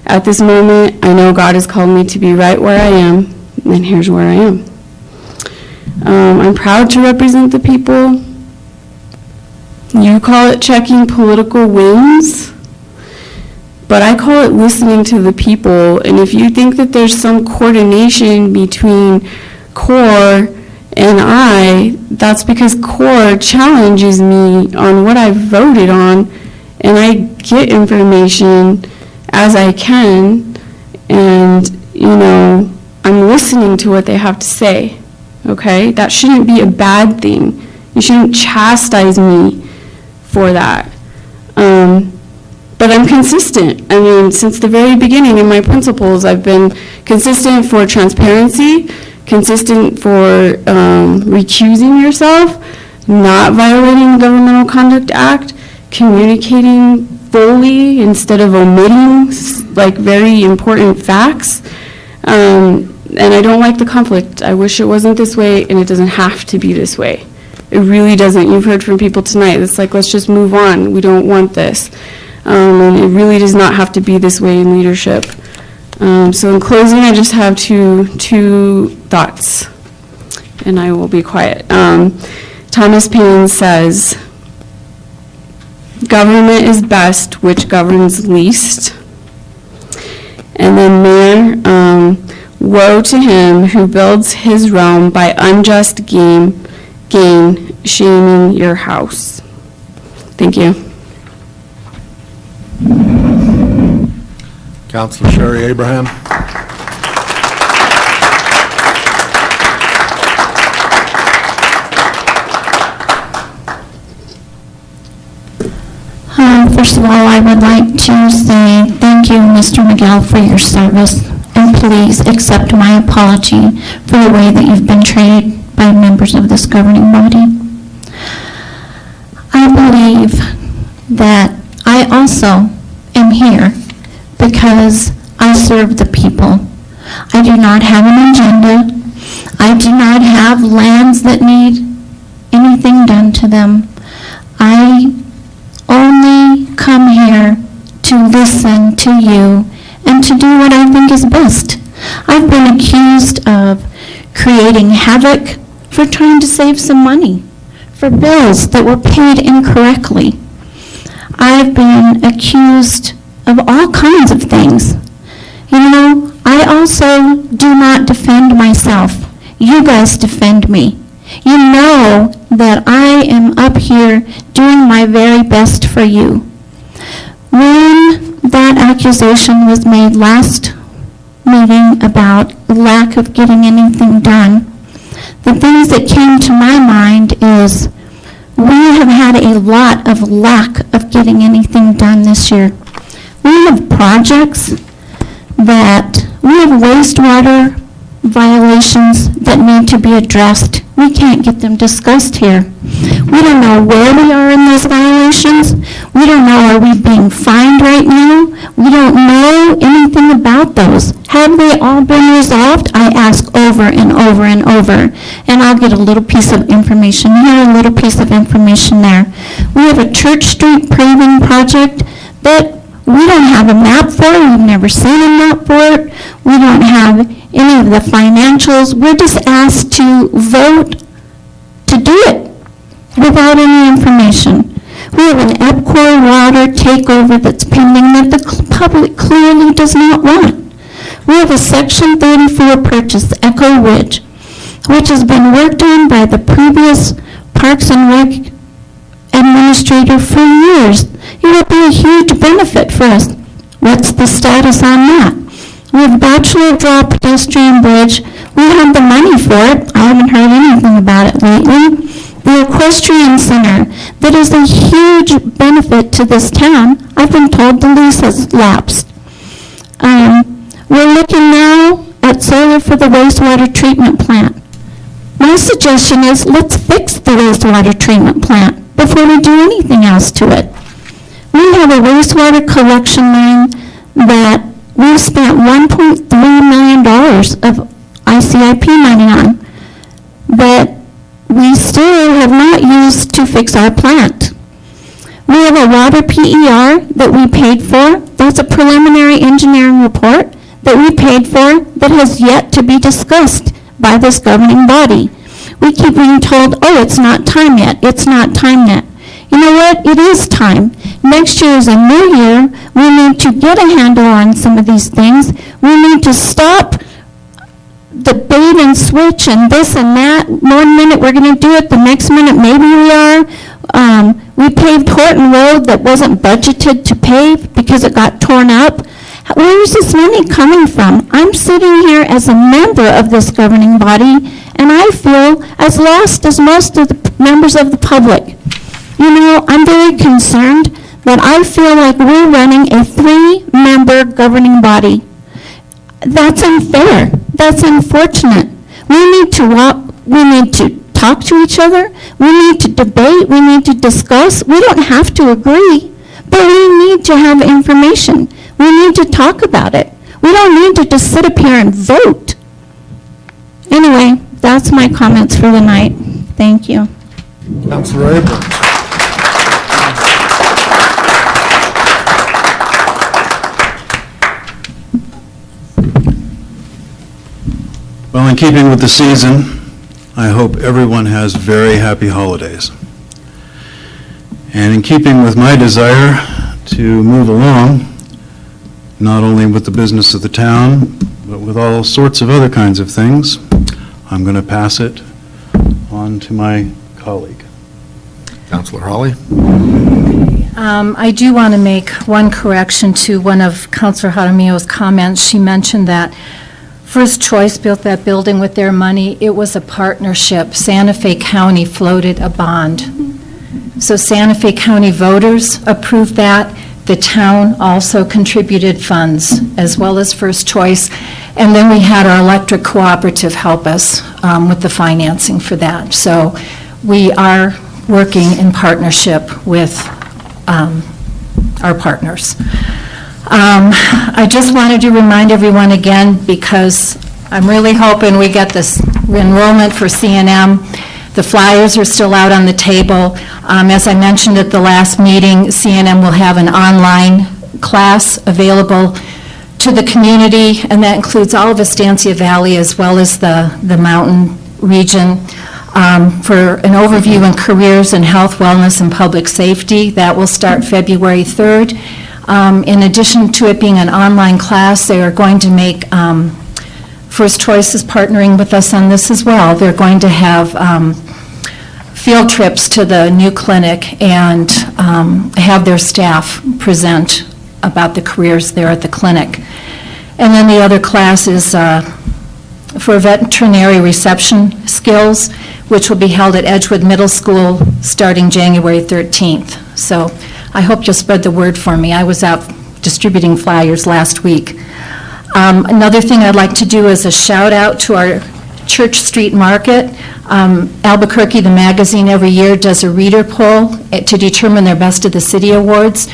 [SPEAKER 4] At this moment, I know God has called me to be right where I am, and here's where I am. I'm proud to represent the people. You call it checking political wins, but I call it listening to the people. And if you think that there's some coordination between CORE and that's because CORE challenges me on what I've voted on, and I get information as I can, and, I'm listening to what they have to say, okay? That shouldn't be a bad thing. You shouldn't chastise me for that. But I'm consistent. I mean, since the very beginning in my principles, I've been consistent for transparency, consistent for recusing yourself, not violating the Governmental Conduct Act, communicating fully instead of omitting like very important facts. And I don't like the conflict. I wish it wasn't this way, and it doesn't have to be this way. It really doesn't. You've heard from people tonight. It's like, let's just move on. We don't want this. And it really does not have to be this way in leadership. So in closing, I just have two thoughts, and I will be quiet. Thomas Paine says, government is best which governs least. And then Mayor, woe to him who builds his realm by unjust gain, shaming your house. Thank you.
[SPEAKER 1] Councilor Sherry Abraham.
[SPEAKER 3] First of all, I would like to say thank you, Mr. Miguel, for your service, and please accept my apology for the way that you've been treated by members of this governing body. I believe that I also am here because I serve the people. I do not have an agenda. I do not have lands that need anything done to them. I only come here to listen to you and to do what I think is best. I've been accused of creating havoc for trying to save some money, for bills that were paid incorrectly. I've been accused of all kinds of things. You know, I also do not defend myself. You guys defend me. You know that I am up here doing my very best for you. When that accusation was made last meeting about lack of getting anything done, the things that came to my mind is we have had a lot of lack of getting anything done this year. We have projects that, we have wastewater violations that need to be addressed. We can't get them discussed here. We don't know where we are in those violations. We don't know, are we being fined right now? We don't know anything about those. Have they all been resolved? I ask over and over and over. And I'll get a little piece of information here, a little piece of information there. We have a Church Street paving project that we don't have a map for. We've never seen a map for it. We don't have any of the financials. We're just asked to vote to do it without any information. We have an EPCOR water takeover that's pending that the public clearly does not want. We have a Section 34 purchase, Echo Ridge, which has been worked on by the previous Parks and Rec administrator for years. It would be a huge benefit for us. What's the status on that? We have Bachelor Draw pedestrian bridge. We have the money for it. I haven't heard anything about it lately. The equestrian center, that is a huge benefit to this town. I've been told the lease has lapsed. We're looking now at solar for the wastewater treatment plant. My suggestion is let's fix the wastewater treatment plant before we do anything else to it. We have a wastewater collection line that we've spent $1.3 million of ICIP money on, but we still have not used to fix our plant. We have a water PER that we paid for. That's a preliminary engineering report that we paid for that has yet to be discussed by this governing body. We keep being told, oh, it's not time yet, it's not time yet. You know what? It is time. Next year is a new year. We need to get a handle on some of these things. We need to stop the bait and switch and this and that. One minute we're going to do it, the next minute maybe we are. We paved Horton Road that wasn't budgeted to pave because it got torn up. Where is this money coming from? I'm sitting here as a member of this governing body, and I feel as lost as most of the members of the public. You know, I'm very concerned that I feel like we're running a 3-member governing body. That's unfair. That's unfortunate. We need to talk to each other. We need to debate. We need to discuss. We don't have to agree, But we need to have information. We need to talk about it. We don't need to just sit up here and vote. Anyway, that's my comments for the night. Thank you.
[SPEAKER 1] Councilor Abrams.
[SPEAKER 2] Well, in keeping with the season, I hope everyone has very happy holidays. And in keeping with my desire to move along, not only with the business of the town, but with all sorts of other kinds of things, I'm going to pass it on to my colleague.
[SPEAKER 1] Councilor Hawley.
[SPEAKER 5] I do want to make one correction to one of Councilor Jaramillo's comments. She mentioned that First Choice built that building with their money. It was a partnership. Santa Fe County floated a bond. So Santa Fe County voters approved that. The town also contributed funds, as well as First Choice. And then we had our electric cooperative help us with the financing for that. So we are working in partnership with our partners. I just wanted to remind everyone again, because I'm really hoping we get this enrollment for CNM. The flyers are still out on the table. As I mentioned at the last meeting, CNM will have an online class available to the community, and that includes all of Estancia Valley as well as the mountain region, for an overview in careers in health, wellness, and public safety. That will start February 3rd. In addition to it being an online class, they are going to make, First Choice is partnering with us on this as well. They're going to have field trips to the new clinic and have their staff present about the careers there at the clinic. And then the other class is for veterinary reception skills, which will be held at Edgewood Middle School starting January 13th. So I hope you'll spread the word for me. I was out distributing flyers last week. Another thing I'd like to do is a shout out to our Church Street Market. Albuquerque, the magazine, every year does a reader poll to determine their Best of the City awards.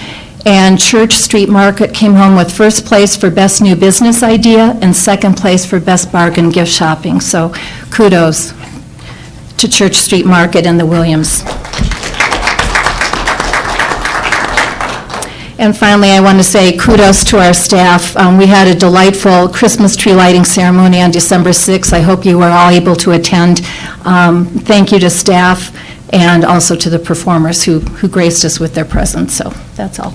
[SPEAKER 5] And Church Street Market came home with first place for Best New Business Idea and second place for Best Bargain Gift Shopping. So kudos to Church Street Market and the Williams. And finally, I want to say kudos to our staff. We had a delightful Christmas tree lighting ceremony on December 6th. I hope you were all able to attend. Thank you to staff and also to the performers who graced us with their presence. So that's all.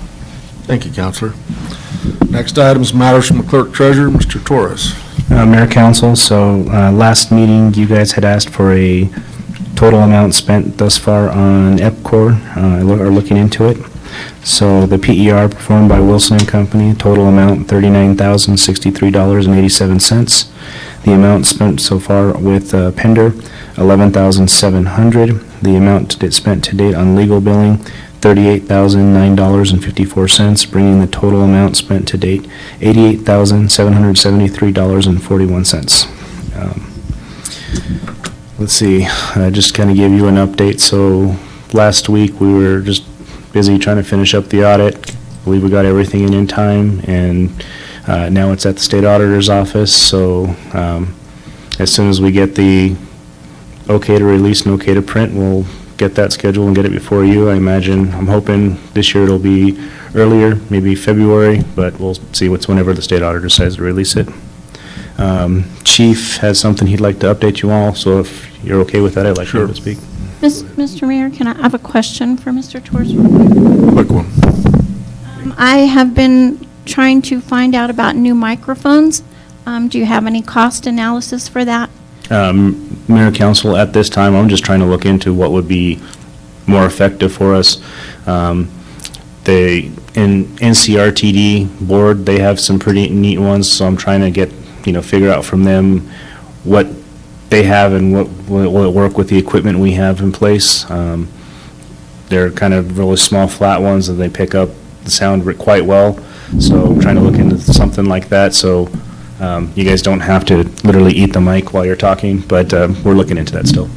[SPEAKER 1] Thank you, Councilor. Next item is matters from the Clerk Treasurer, Mr. Torres.
[SPEAKER 14] Mayor, Council, so last meeting, you guys had asked for a total amount spent thus far on EPCOR, are looking into it. So the PER performed by Wilson & Company, total amount $39,063.87. The amount spent so far with Pender, $11,700. The amount spent to date on legal billing, $38,009.54, bringing the total amount spent to date $88,773.41. Let's see, just kind of give you an update. So last week we were just busy trying to finish up the audit. I believe we got everything in time, and now it's at the state auditor's office. So as soon as we get the okay to release and okay to print, we'll get that scheduled and get it before you. I'm hoping this year it'll be earlier, maybe February, but we'll see whenever the state auditor decides to release it. Chief has something he'd like to update you all, so if you're okay with that, I'd like him to speak.
[SPEAKER 3] Mr. Mayor, can I have a question for Mr. Torres?
[SPEAKER 1] Quick one.
[SPEAKER 3] I have been trying to find out about new microphones. Do you have any cost analysis for that?
[SPEAKER 14] Mayor, Council, at this time, I'm just trying to look into what would be more effective for us. The NCRTD board, they have some pretty neat ones, so I'm trying to figure out from them what they have and what will it work with the equipment we have in place. They're kind of really small, flat ones, and they pick up the sound quite well. So I'm trying to look into something like that, so you guys don't have to literally eat the mic while you're talking, but we're looking into that still.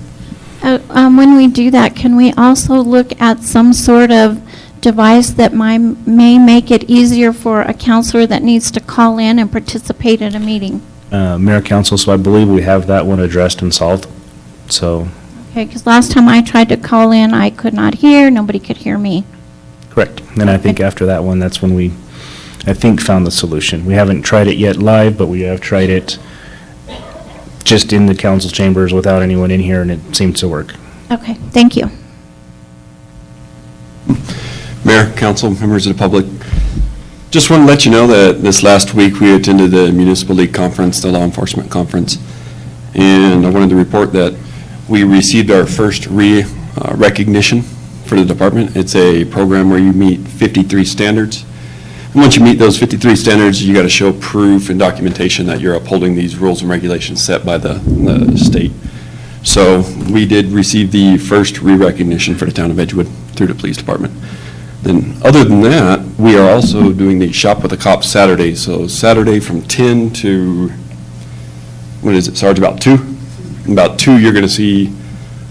[SPEAKER 3] When we do that, can we also look at some sort of device that may make it easier for a counselor that needs to call in and participate in a meeting?
[SPEAKER 14] Mayor, council, so I believe we have that one addressed and solved. So,
[SPEAKER 3] Okay, because last time I tried to call in, I could not hear, nobody could hear me.
[SPEAKER 14] correct. And I think after that one, that's when we, I think, found the solution. We haven't tried it yet live, but we have tried it just in the council chambers without anyone in here, and it seems to work.
[SPEAKER 3] Okay, thank you.
[SPEAKER 15] Mayor, council, members of the public, just want to let you know that this last week we attended the Municipal League Conference, the law enforcement conference, and I wanted to report that we received our first recognition for the department. It's a program where you meet 53 standards. And once you meet those 53 standards, you got to show proof and documentation that you're upholding these rules and regulations set by the state. So we did receive the first recognition for the town of Edgewood through the police department. Then, other than that, we are also doing the Shop with the Cops Saturday. So Saturday from 10 to, what is it, Sarge, about 2? About 2, you're going to see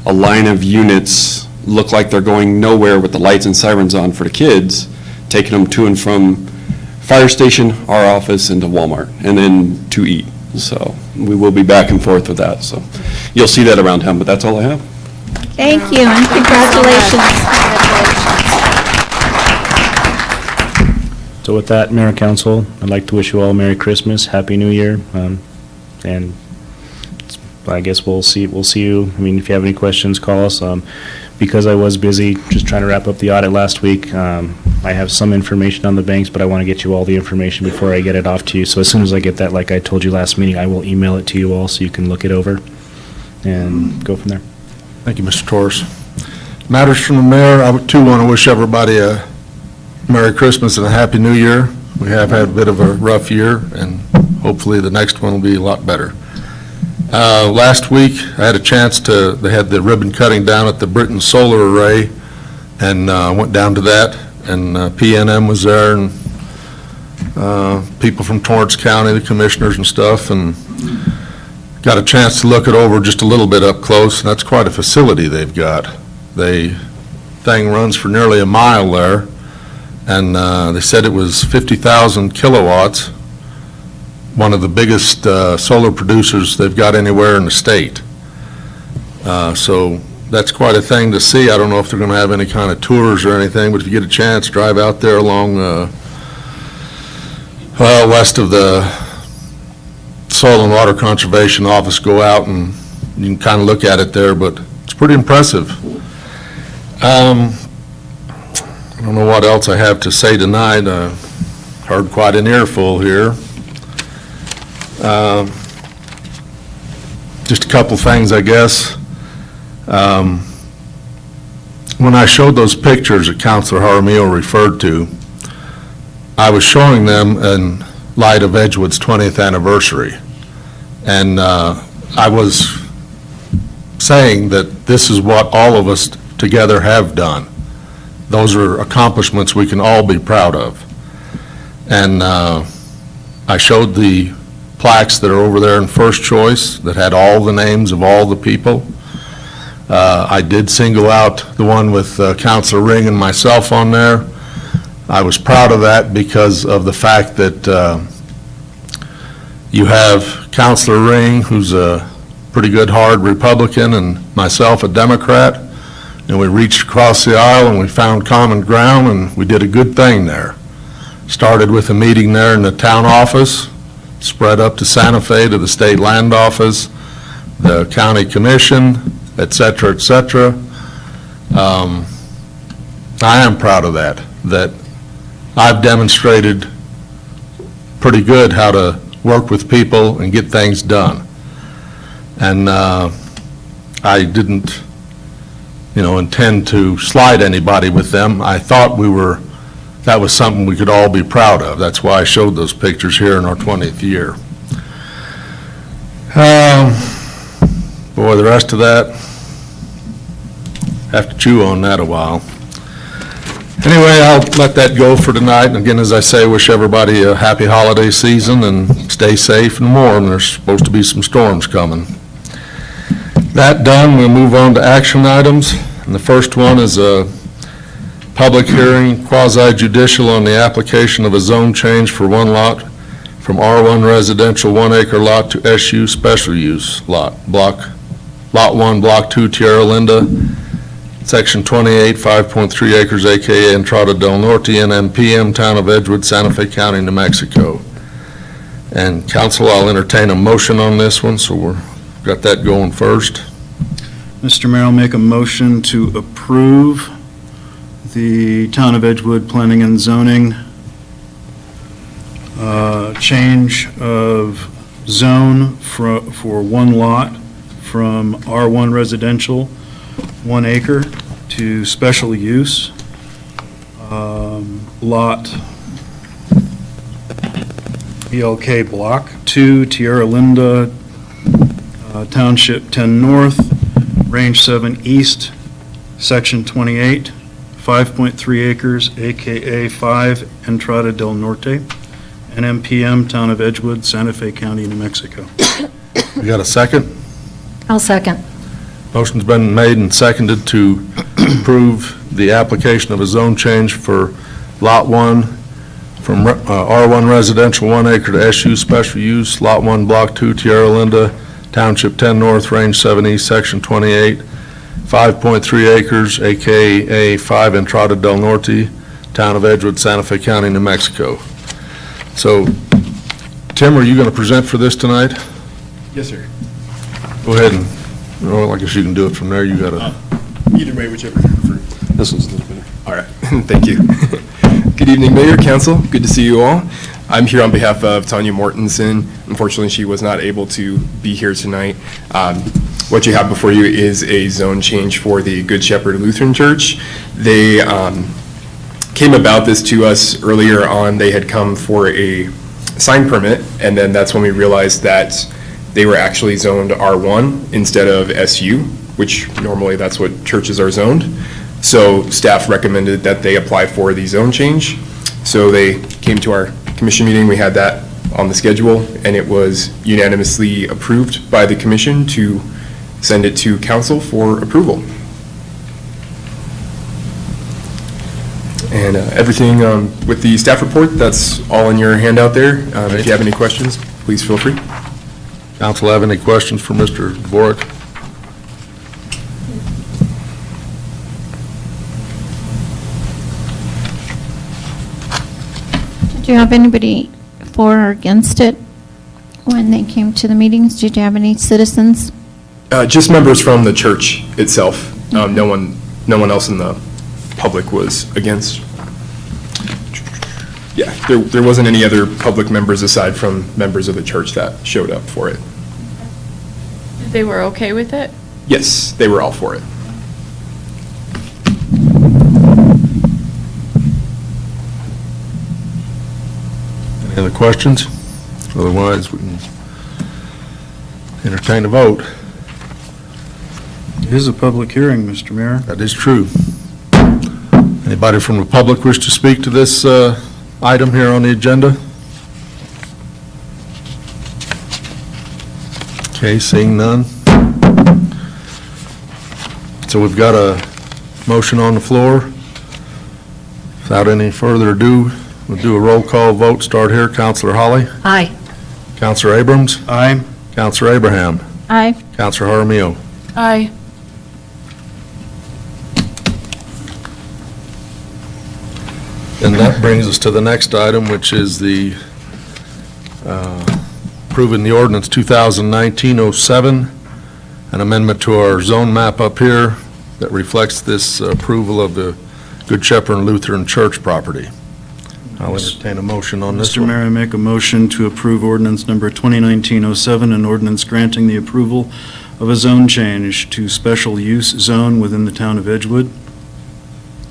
[SPEAKER 15] a line of units look like they're going nowhere with the lights and sirens on for the kids, taking them to and from fire station, our office, and to Walmart, and then to eat. So we will be back and forth with that. So you'll see that around town, but that's all I have.
[SPEAKER 3] Thank you, and congratulations.
[SPEAKER 14] So with that, Mayor and Council, I'd like to wish you all a Merry Christmas, Happy New Year, and I guess we'll see you. I mean, if you have any questions, call us. Because I was busy just trying to wrap up the audit last week, I have some information on the banks, but I want to get you all the information before I get it off to you. So as soon as I get that, like I told you last meeting, I will email it to you all so you can look it over and go from there.
[SPEAKER 1] Thank you, Mr. Torres. Matters from the mayor, I too want to wish everybody a Merry Christmas and a Happy New Year. We have had a bit of a rough year, and hopefully the next one will be a lot better. Last week, I had a chance they had the ribbon cutting down at the Britton Solar Array, and went down to that, and PNM was there, and people from Torrance County, the commissioners and stuff, and got a chance to look it over just a little bit up close, and that's quite a facility they've got. The thing runs for nearly a mile there, and they said it was 50,000 kilowatts, one of the biggest solar producers they've got anywhere in the state. So that's quite a thing to see. I don't know if they're going to have any kind of tours or anything, but if you get a chance, drive out there along, west of the Soil and Water Conservation Office, go out and you can kind of look at it there, but it's pretty impressive. I don't know what else I have to say tonight. Heard quite an earful here. Just a couple things, I guess. When I showed those pictures that Councilor Jaramillo referred to, I was showing them in light of Edgewood's 20th anniversary. And I was saying that this is what all of us together have done. Those are accomplishments we can all be proud of. And I showed the plaques that are over there in First Choice that had all the names of all the people. I did single out the one with Councilor Ring and myself on there. I was proud of that because of the fact that you have Councilor Ring, who's a pretty good hard Republican, and myself a Democrat, and we reached across the aisle and we found common ground, and we did a good thing there. Started with a meeting there in the town office, spread up to Santa Fe to the state land office, the county commission, et cetera, et cetera. I am proud of that I've demonstrated pretty good how to work with people and get things done. And I didn't, intend to slide anybody with them. I thought that was something we could all be proud of. That's why I showed those pictures here in our 20th year. Boy, the rest of that, have to chew on that a while. Anyway, I'll let that go for tonight. And again, as I say, wish everybody a happy holiday season and stay safe and warm. There's supposed to be some storms coming. That done, we'll move on to action items. And the first one is Public hearing, quasi judicial on the application of a zone change for one lot from R1 residential 1 acre lot to SU special use lot, Lot 1, Block 2, Tierra Linda, Section 28, 5.3 acres, AKA Entrada del Norte, NMPM, Town of Edgewood, Santa Fe County, New Mexico. And council, I'll entertain a motion on this one, so we've got that going first.
[SPEAKER 2] Mr. Mayor, I'll make a motion to approve the Town of Edgewood Planning and Zoning change of zone for one lot from R1 residential, 1 acre, to special use, lot BLK Block 2, Tierra Linda, Township 10 North, Range 7 East, Section 28, 5.3 acres, AKA 5 Entrada del Norte, NMPM, Town of Edgewood, Santa Fe County, New Mexico.
[SPEAKER 1] We got a second?
[SPEAKER 5] I'll second.
[SPEAKER 1] Motion's been made and seconded to approve the application of a zone change for Lot 1 from R1 residential 1 acre to SU special use, Lot 1, Block 2, Tierra Linda, Township 10 North, Range 7 East, Section 28, 5.3 acres, AKA 5 Entrada del Norte, Town of Edgewood, Santa Fe County, New Mexico. So, Tim, are you going to present for this tonight?
[SPEAKER 16] Yes, sir.
[SPEAKER 1] Go ahead and, well, I guess you can do it from there. You got to.
[SPEAKER 16] Either way, whichever you prefer.
[SPEAKER 15] This one's a little better.
[SPEAKER 16] All right, thank you. Good evening, Mayor, Council. Good to see you all. I'm here on behalf of Tanya Mortensen. Unfortunately, she was not able to be here tonight. What you have before you is a zone change for the Good Shepherd Lutheran Church. They came about this to us earlier on. They had come for a sign permit, and then that's when we realized that they were actually zoned R1 instead of SU, which normally that's what churches are zoned. So staff recommended that they apply for the zone change. So they came to our commission meeting, we had that on the schedule, and it was unanimously approved by the commission to send it to council for approval. And everything with the staff report, that's all in your handout there. If you have any questions, please feel free.
[SPEAKER 1] Council have any questions for Mr. Dvorak?
[SPEAKER 3] Did you have anybody for or against it when they came to the meetings? Did you have any citizens?
[SPEAKER 16] Just members from the church itself. No one else in the public was against. Yeah, there wasn't any other public members aside from members of the church that showed up for it.
[SPEAKER 4] They were okay with it?
[SPEAKER 16] Yes, they were all for it.
[SPEAKER 1] Any other questions? Otherwise, we can entertain a vote.
[SPEAKER 2] It is a public hearing, Mr. Mayor.
[SPEAKER 1] That is true. Anybody from the public wish to speak to this item here on the agenda? Okay, seeing none. So we've got a motion on the floor. Without any further ado, we'll do a roll call vote. Start here. Councilor Holly?
[SPEAKER 5] Aye.
[SPEAKER 1] Councilor Abrams?
[SPEAKER 2] Aye.
[SPEAKER 1] Councilor Abraham?
[SPEAKER 3] Aye.
[SPEAKER 1] Councilor Jaramillo?
[SPEAKER 4] Aye.
[SPEAKER 1] And that brings us to the next item, which is the approving the ordinance 2019-07, an amendment to our zone map up here that reflects this approval of the Good Shepherd Lutheran Church property. I'll entertain a motion on this
[SPEAKER 2] Mr.
[SPEAKER 1] one.
[SPEAKER 2] Mayor, I make a motion to approve ordinance number 2019-07, an ordinance granting the approval of a zone change to special use zone within the town of Edgewood.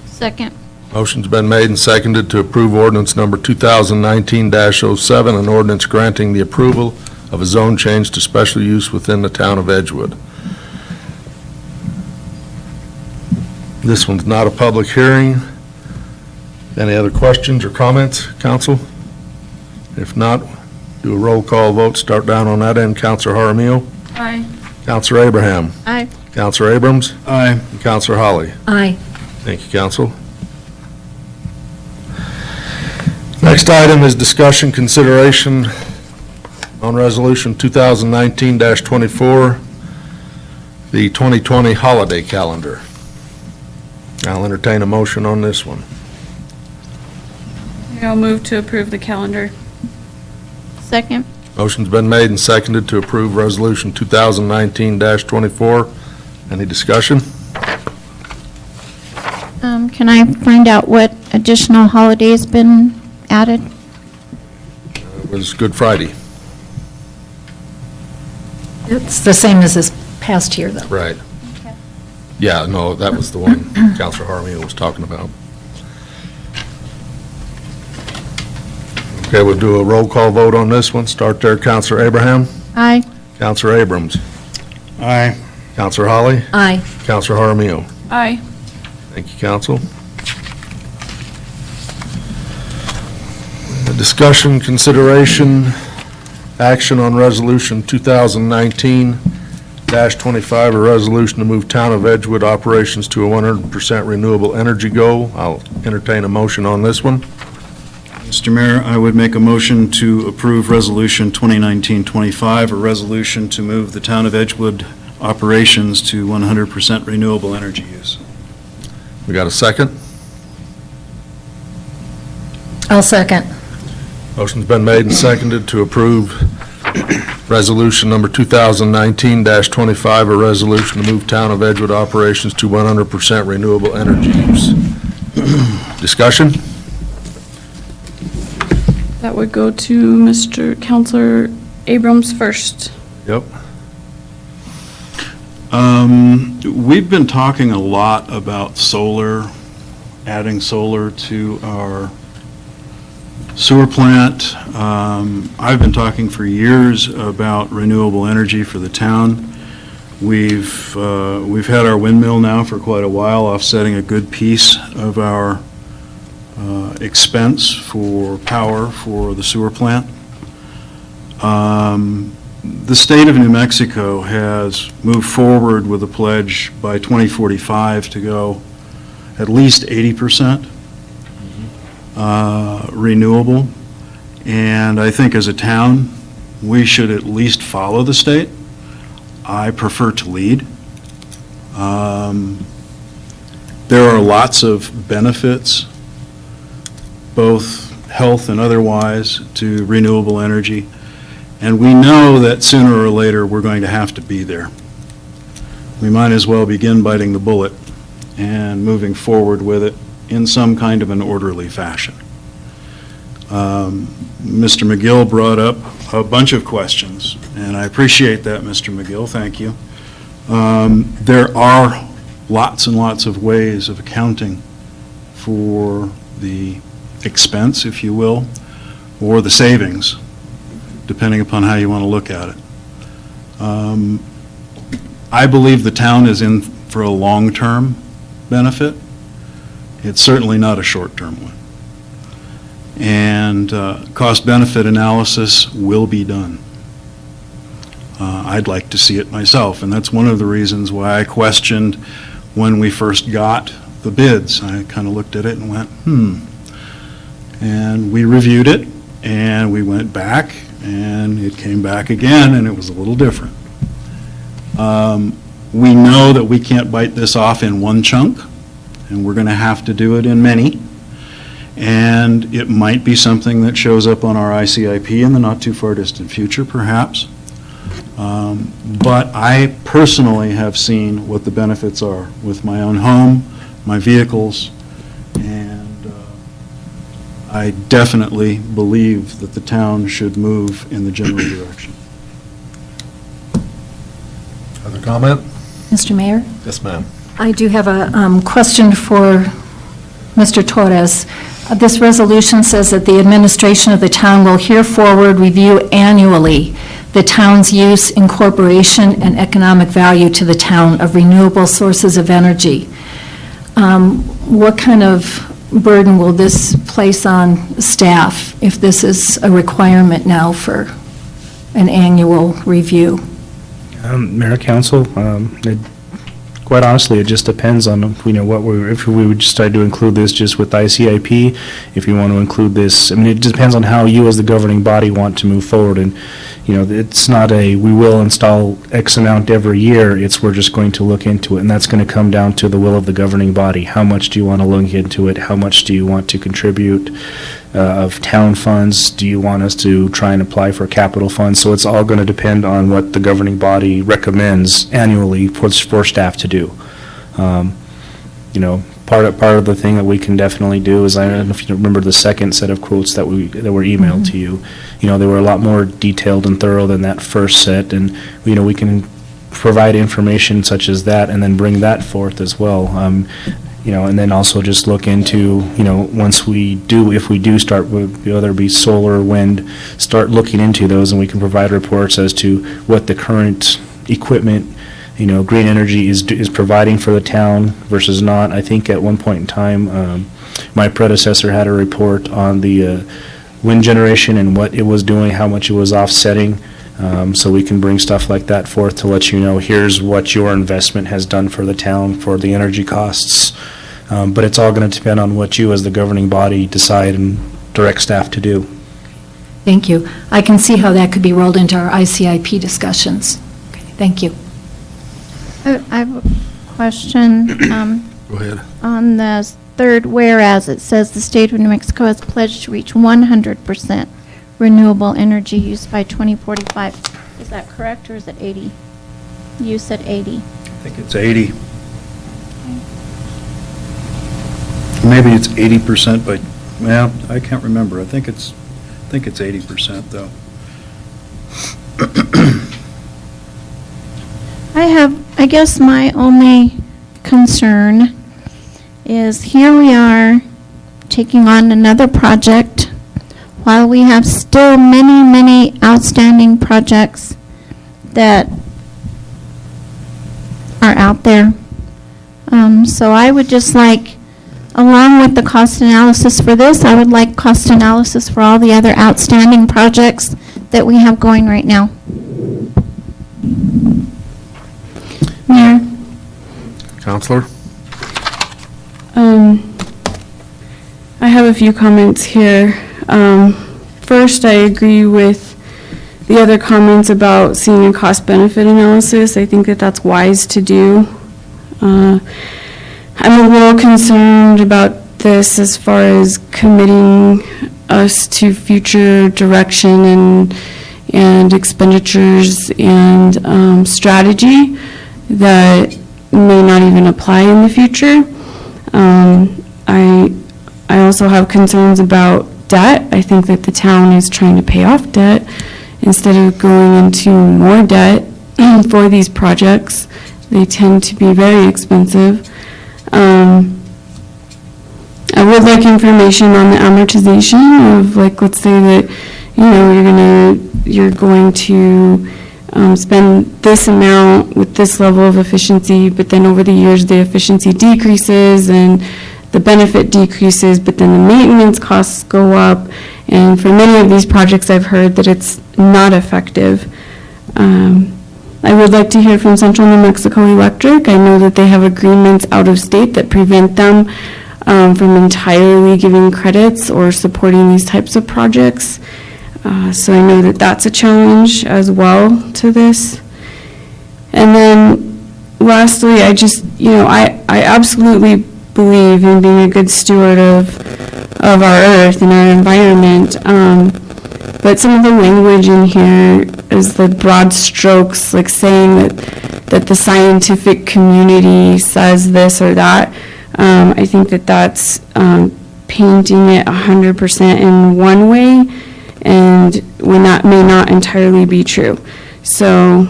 [SPEAKER 3] Second.
[SPEAKER 1] Motion's been made and seconded to approve ordinance number 2019-07, an ordinance granting the approval of a zone change to special use within the town of Edgewood. This one's not a public hearing. Any other questions or comments, council? If not, do a roll call vote. Start down on that end. Councilor Jaramillo?
[SPEAKER 4] Aye.
[SPEAKER 1] Councilor Abraham?
[SPEAKER 3] Aye.
[SPEAKER 1] Councilor Abrams?
[SPEAKER 2] Aye.
[SPEAKER 1] And Councilor Holly?
[SPEAKER 5] Aye.
[SPEAKER 1] Thank you, council. Next item is discussion consideration on Resolution 2019-24, the 2020 holiday calendar. I'll entertain a motion on this one.
[SPEAKER 4] I'll move to approve the calendar.
[SPEAKER 3] Second.
[SPEAKER 1] Motion's been made and seconded to approve Resolution 2019-24. Any discussion?
[SPEAKER 3] Can I find out what additional holidays been added?
[SPEAKER 1] It was Good Friday.
[SPEAKER 5] It's the same as this past year, though.
[SPEAKER 1] Right. Yeah, no, that was the one Counselor Harmon was talking about. Okay, we'll do a roll call vote on this one. Start there, Counselor Abraham.
[SPEAKER 3] Aye.
[SPEAKER 1] Counselor Abrams.
[SPEAKER 2] Aye.
[SPEAKER 1] Counselor Holly.
[SPEAKER 5] Aye.
[SPEAKER 1] Counselor Jaramillo.
[SPEAKER 4] Aye.
[SPEAKER 1] Thank you, Counsel. Discussion, consideration, action on Resolution 2019-25, a resolution to move Town of Edgewood operations to a 100% renewable energy goal. I'll entertain a motion on this one.
[SPEAKER 2] Mr. Mayor, I would make a motion to approve Resolution 2019-25, a resolution to move the Town of Edgewood operations to 100% renewable energy use.
[SPEAKER 1] We got a second?
[SPEAKER 5] I'll second.
[SPEAKER 1] Motion's been made and seconded to approve Resolution number 2019-25, a resolution to move Town of Edgewood operations to 100% renewable energy use. Discussion?
[SPEAKER 4] That would go to Mr. Counselor Abrams first.
[SPEAKER 1] Yep.
[SPEAKER 2] We've been talking a lot about solar, adding solar to our sewer plant. I've been talking for years about renewable energy for the town. We've had our windmill now for quite a while, offsetting a good piece of our expense for power for the sewer plant. The state of New Mexico has moved forward with a pledge by 2045 to go at least 80% renewable. And I think as a town, we should at least follow the state. I prefer to lead. There are lots of benefits, both health and otherwise, to renewable energy. And we know that sooner or later, we're going to have to be there. We might as well begin biting the bullet and moving forward with it in some kind of an orderly fashion. Mr. McGill brought up a bunch of questions, and I appreciate that, Mr. McGill, thank you. There are lots and lots of ways of accounting for the expense, if you will, or the savings, depending upon how you want to look at it. I believe the town is in for a long-term benefit. It's certainly not a short-term one. And cost-benefit analysis will be done. I'd like to see it myself, and that's one of the reasons why I questioned when we first got the bids. I kind of looked at it and went, And we reviewed it, and we went back, and it came back again, and it was a little different. We know that we can't bite this off in one chunk, and we're going to have to do it in many. And it might be something that shows up on our ICIP in the not-too-far-distant future, perhaps. But I personally have seen what the benefits are with my own home, my vehicles, and I definitely believe that the town should move in the general direction.
[SPEAKER 1] Other comment?
[SPEAKER 5] Mr. Mayor?
[SPEAKER 1] Yes, ma'am.
[SPEAKER 5] I do have a question for Mr. Torres. This resolution says that the administration of the town will hereforward review annually the town's use, incorporation, and economic value to the town of renewable sources of energy. What kind of burden will this place on staff if this is a requirement now for an annual review?
[SPEAKER 14] Mayor, Council, I'd quite honestly, it just depends on, if we would decide to include this just with ICIP, if you want to include this, I mean, it depends on how you as the governing body want to move forward. And, it's not we will install X amount every year, it's we're just going to look into it. And that's going to come down to the will of the governing body. How much do you want to look into it? How much do you want to contribute of town funds? Do you want us to try and apply for capital funds? So it's all going to depend on what the governing body recommends annually for staff to do. Part of the thing that we can definitely do is, I don't know if you remember the second set of quotes that were emailed to you. They were a lot more detailed and thorough than that first set, and we can provide information such as that and then bring that forth as well. And then also just look into, if we do start, whether it be solar, wind, start looking into those, and we can provide reports as to what the current equipment, green energy is providing for the town versus not. I think at one point in time, my predecessor had a report on the wind generation and what it was doing, how much it was offsetting. So we can bring stuff like that forth to let you know, here's what your investment has done for the town for the energy costs. But it's all going to depend on what you as the governing body decide and direct staff to do.
[SPEAKER 5] Thank you. I can see how that could be rolled into our ICIP discussions. Okay, thank you.
[SPEAKER 3] I have a question.
[SPEAKER 1] Go ahead.
[SPEAKER 3] On the third whereas, it says the state of New Mexico has pledged to reach 100% renewable energy use by 2045. Is that correct, or is it 80? You said 80.
[SPEAKER 2] I think it's 80. Maybe it's 80%, but, I can't remember. I think it's 80%, though.
[SPEAKER 3] I guess my only concern is here we are taking on another project while we have still many, many outstanding projects that are out there. So I would just like, along with the cost analysis for this, I would like cost analysis for all the other outstanding projects that we have going right now. Mayor?
[SPEAKER 1] Counselor?
[SPEAKER 4] I have a few comments here. First, I agree with the other comments about seeing a cost-benefit analysis. I think that that's wise to do. I'm a little concerned about this as far as committing us to future direction and expenditures and strategy that may not even apply in the future. I also have concerns about debt. I think that the town is trying to pay off debt instead of going into more debt for these projects. They tend to be very expensive. I would like information on the amortization of, like, let's say that, you're going to spend this amount with this level of efficiency, but then over the years the efficiency decreases and the benefit decreases, but then the maintenance costs go up. And for many of these projects, I've heard that it's not effective. I would like to hear from Central New Mexico Electric. I know that they have agreements out of state that prevent them from entirely giving credits or supporting these types of projects. So I know that that's a challenge as well to this. And then lastly, I just, I absolutely believe in being a good steward of our earth and our environment. But some of the language in here is the broad strokes, like saying that the scientific community says this or that. I think that that's painting it 100% in one way, and when that may not entirely be true. So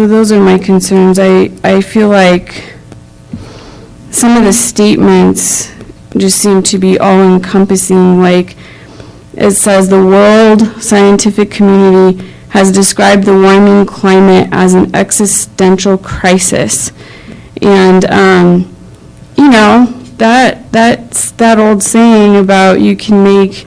[SPEAKER 4] those are my concerns. I feel like some of the statements just seem to be all-encompassing, like it says the world scientific community has described the warming climate as an existential crisis. And, that's that old saying about you can make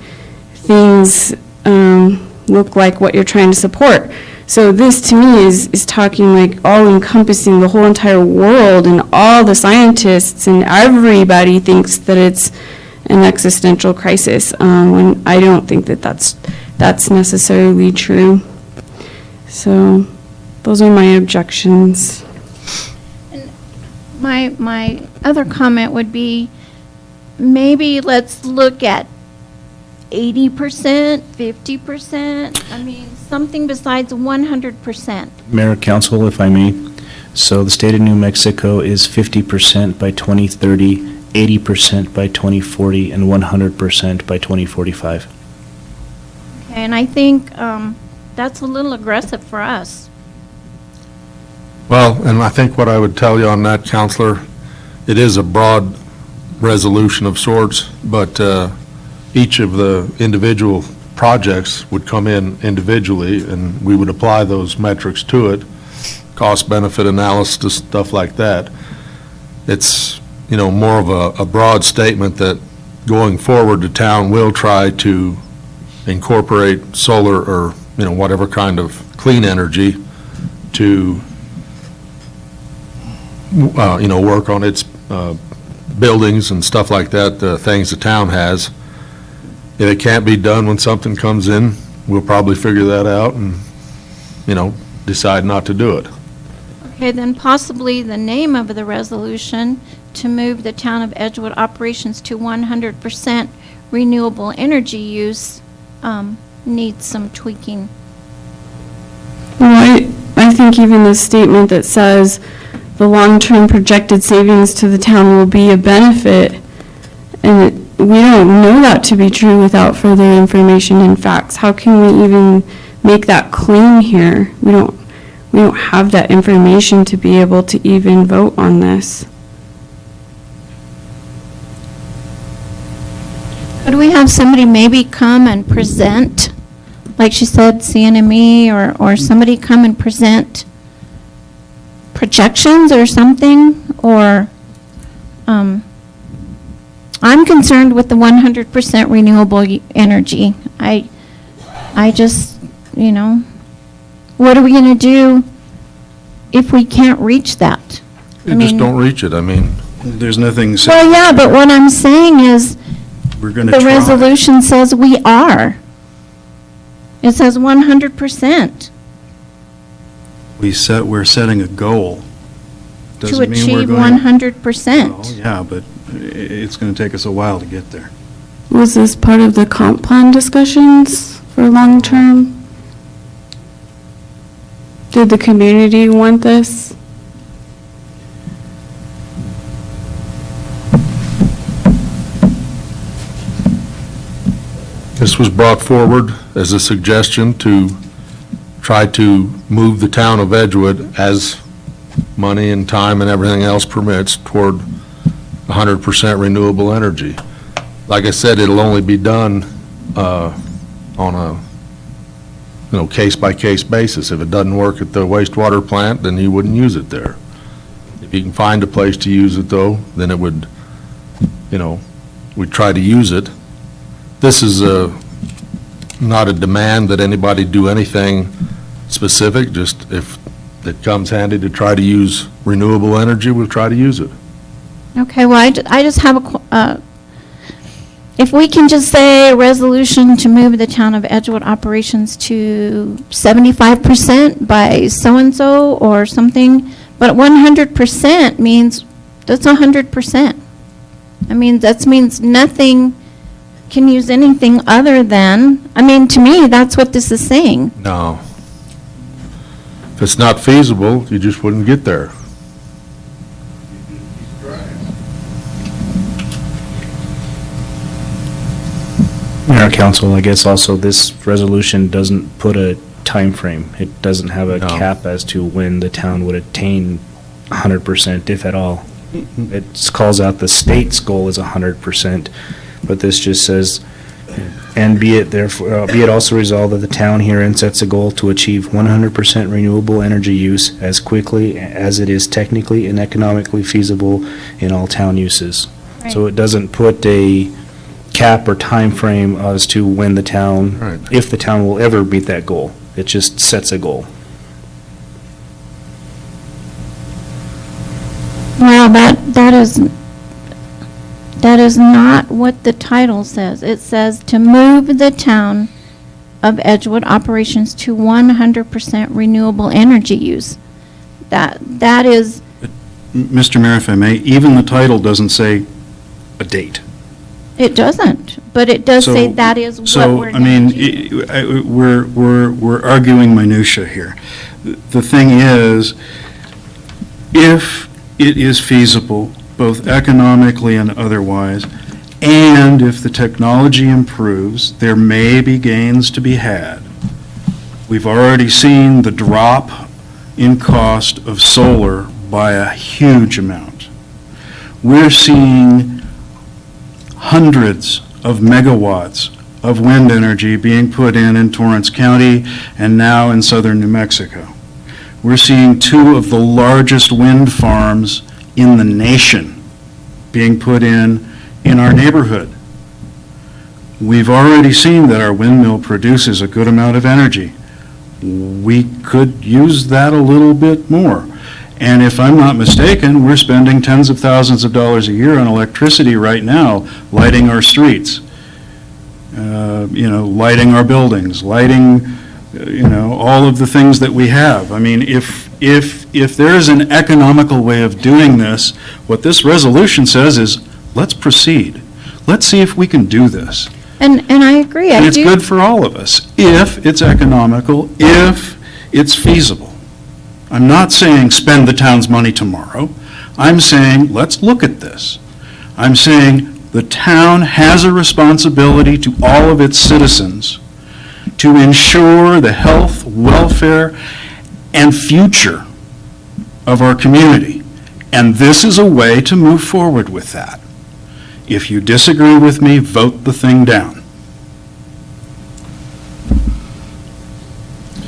[SPEAKER 4] things look like what you're trying to support. So this, to me, is talking like all-encompassing the whole entire world, and all the scientists and everybody thinks that it's an existential crisis, when I don't think that that's necessarily true. So those are my objections.
[SPEAKER 3] My other comment would be, maybe let's look at 80%, 50%, I mean, something besides 100%.
[SPEAKER 14] Mayor, council, if I may. So the state of New Mexico is 50% by 2030, 80% by 2040, and 100% by 2045.
[SPEAKER 3] Okay, and I think that's a little aggressive for us.
[SPEAKER 1] Well, and I think what I would tell you on that, Counselor, it is a broad resolution of sorts, but each of the individual projects would come in individually, and we would apply those metrics to it, cost-benefit analysis, stuff like that. It's, more of a broad statement that going forward, the town will try to incorporate solar or, whatever kind of clean energy to, work on its buildings and stuff like that, the things the town has. If it can't be done when something comes in, we'll probably figure that out and, decide not to do it.
[SPEAKER 3] Okay, then possibly the name of the resolution to move the town of Edgewood operations to 100% renewable energy use needs some tweaking.
[SPEAKER 4] Well, I think even the statement that says the long-term projected savings to the town will be a benefit, and we don't know that to be true without further information and facts. How can we even make that claim here? We don't have that information to be able to even vote on this.
[SPEAKER 3] Could we have somebody maybe come and present, like she said, CNME, or somebody come and present projections or something? Or, I'm concerned with the 100% renewable energy. I just, what are we going to do if we can't reach that?
[SPEAKER 1] You just don't reach it. I mean,
[SPEAKER 2] There's nothing,
[SPEAKER 3] Well, yeah, but what I'm saying is,
[SPEAKER 2] we're going to
[SPEAKER 3] the
[SPEAKER 2] try.
[SPEAKER 3] resolution says we are. It says 100%
[SPEAKER 2] We're setting a goal.
[SPEAKER 3] to
[SPEAKER 2] Doesn't mean we're
[SPEAKER 3] achieve
[SPEAKER 2] going.
[SPEAKER 3] 100%.
[SPEAKER 2] Well, yeah, but it's going to take us a while to get there.
[SPEAKER 4] Was this part of the comp plan discussions for long-term? Did the community want this?
[SPEAKER 1] this was brought forward as a suggestion to try to move the town of Edgewood, as money and time and everything else permits, toward 100% renewable energy. Like I said, it'll only be done on a case-by-case basis. If it doesn't work at the wastewater plant, then you wouldn't use it there. If you can find a place to use it, though, then it would, we'd try to use it. This is not a demand that anybody do anything specific, just if it comes handy to try to use renewable energy, we'll try to use it.
[SPEAKER 3] Okay, well, I just have if we can just say a resolution to move the town of Edgewood operations to 75% by so-and-so or something, but 100% means, that's 100%. I mean, that means nothing can use anything other than, to me, that's what this is saying.
[SPEAKER 1] No. If it's not feasible, you just wouldn't get there.
[SPEAKER 14] Mayor, council, I guess also this resolution doesn't put a time frame. It doesn't have a cap as to when the town would attain 100%, if at all. It calls out the state's goal is 100%, but this just says, and be it also resolved that the town herein sets a goal to achieve 100% renewable energy use as quickly as it is technically and economically feasible in all town uses. So it doesn't put a cap or time frame as to when the town, if the town will ever meet that goal. It just sets a goal.
[SPEAKER 3] Well, that is not what the title says. It says to move the town of Edgewood operations to 100% renewable energy use. That is,
[SPEAKER 2] Mr. Mayor, if I may, even the title doesn't say a date.
[SPEAKER 3] it doesn't, but it does say
[SPEAKER 2] So-
[SPEAKER 3] that is what
[SPEAKER 2] So,
[SPEAKER 3] we're
[SPEAKER 2] I mean,
[SPEAKER 3] going to do.
[SPEAKER 2] we're arguing minutia here. The thing is, if it is feasible, both economically and otherwise, and if the technology improves, there may be gains to be had. We've already seen the drop in cost of solar by a huge amount. We're seeing hundreds of megawatts of wind energy being put in Torrance County and now in southern New Mexico. We're seeing two of the largest wind farms in the nation being put in our neighborhood. We've already seen that our windmill produces a good amount of energy. We could use that a little bit more. And if I'm not mistaken, we're spending tens of thousands of dollars a year on electricity right now, lighting our streets, lighting our buildings, lighting, all of the things that we have. I mean, if there is an economical way of doing this, what this resolution says is, let's proceed. Let's see if we can do this.
[SPEAKER 3] And I agree,
[SPEAKER 2] And
[SPEAKER 3] I
[SPEAKER 2] it's
[SPEAKER 3] do.
[SPEAKER 2] good for all of us, if it's economical, if it's feasible. I'm not saying spend the town's money tomorrow. I'm saying, let's look at this. I'm saying the town has a responsibility to all of its citizens to ensure the health, welfare, and future of our community. And this is a way to move forward with that. If you disagree with me, vote the thing down.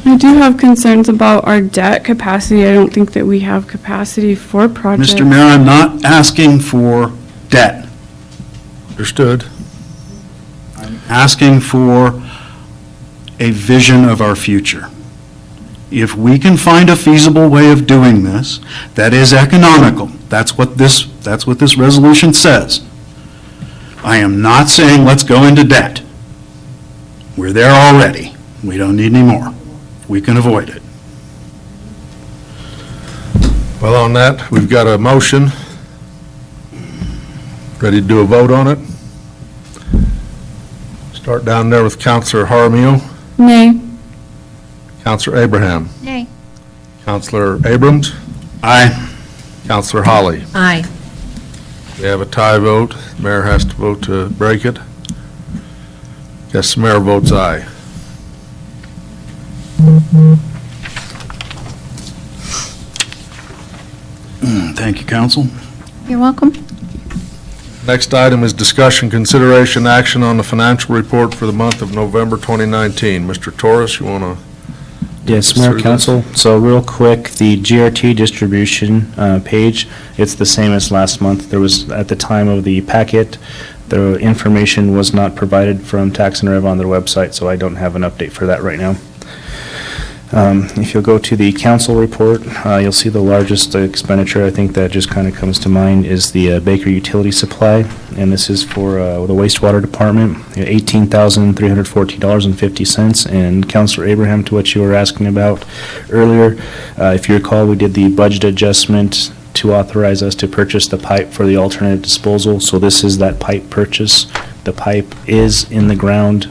[SPEAKER 4] I do have concerns about our debt capacity. I don't think that we have capacity for projects.
[SPEAKER 2] Mr. Mayor, I'm not asking for debt.
[SPEAKER 1] Understood.
[SPEAKER 2] I'm asking for a vision of our future. If we can find a feasible way of doing this that is economical, that's what this resolution says. I am not saying let's go into debt. We're there already. We don't need any more. We can avoid it.
[SPEAKER 1] Well, on that, we've got a motion. Ready to do a vote on it? Start down there with Counselor Jaramillo,
[SPEAKER 4] Nay.
[SPEAKER 1] Counselor Abraham,
[SPEAKER 3] Nay.
[SPEAKER 1] Counselor Abrams,
[SPEAKER 2] Aye.
[SPEAKER 1] Counselor Holly.
[SPEAKER 5] Aye.
[SPEAKER 1] We have a tie vote. The mayor has to vote to break it. Guess the mayor votes aye.
[SPEAKER 2] Thank you, council.
[SPEAKER 3] You're welcome.
[SPEAKER 1] Next item is discussion, consideration, action on the financial report for the month of November 2019. Mr. Torres, you want to?
[SPEAKER 14] Yes, Mayor, Council. So real quick, the GRT distribution page, it's the same as last month. There was, at the time of the packet, the information was not provided from Tax and Rev on their website, so I don't have an update for that right now. If you'll go to the council report, you'll see the largest expenditure, I think that just kind of comes to mind, is the Baker Utility Supply, and this is for the wastewater department, $18,314.50. And Councilor Abraham, to what you were asking about earlier, if you recall, we did the budget adjustment to authorize us to purchase the pipe for the alternative disposal, so this is that pipe purchase. The pipe is in the ground.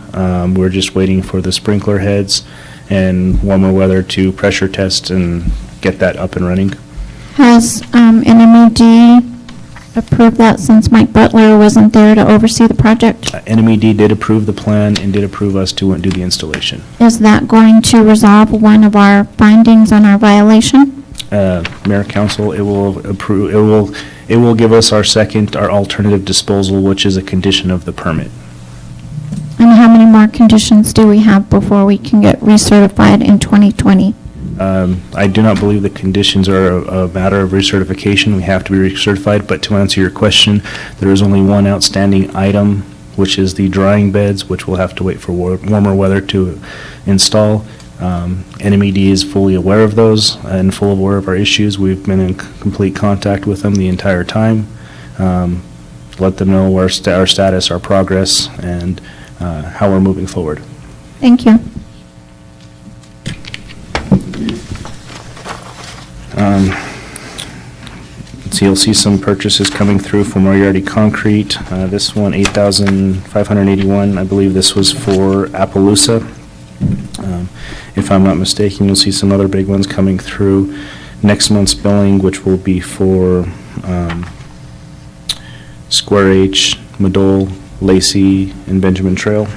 [SPEAKER 14] We're just waiting for the sprinkler heads and warmer weather to pressure test and get that up and running.
[SPEAKER 3] Has NMED approved that since Mike Butler wasn't there to oversee the project?
[SPEAKER 14] NMED did approve the plan and did approve us to do the installation.
[SPEAKER 3] Is that going to resolve one of our findings on our violation?
[SPEAKER 14] Mayor, Council, it will approve, it will give us our alternative disposal, which is a condition of the permit.
[SPEAKER 3] And how many more conditions do we have before we can get recertified in 2020?
[SPEAKER 14] I do not believe the conditions are a matter of recertification. We have to be recertified, but to answer your question, there is only one outstanding item, which is the drying beds, which we'll have to wait for warmer weather to install. NMED is fully aware of those and full aware of our issues. We've been in complete contact with them the entire time. Let them know our status, our progress, and how we're moving forward.
[SPEAKER 3] Thank you.
[SPEAKER 14] So you'll see some purchases coming through from Moriarty Concrete. This one, $8,581. I believe this was for Appaloosa. If I'm not mistaken, you'll see some other big ones coming through next month's billing, which will be for Square H, Madole, Lacey, and Benjamin Trail.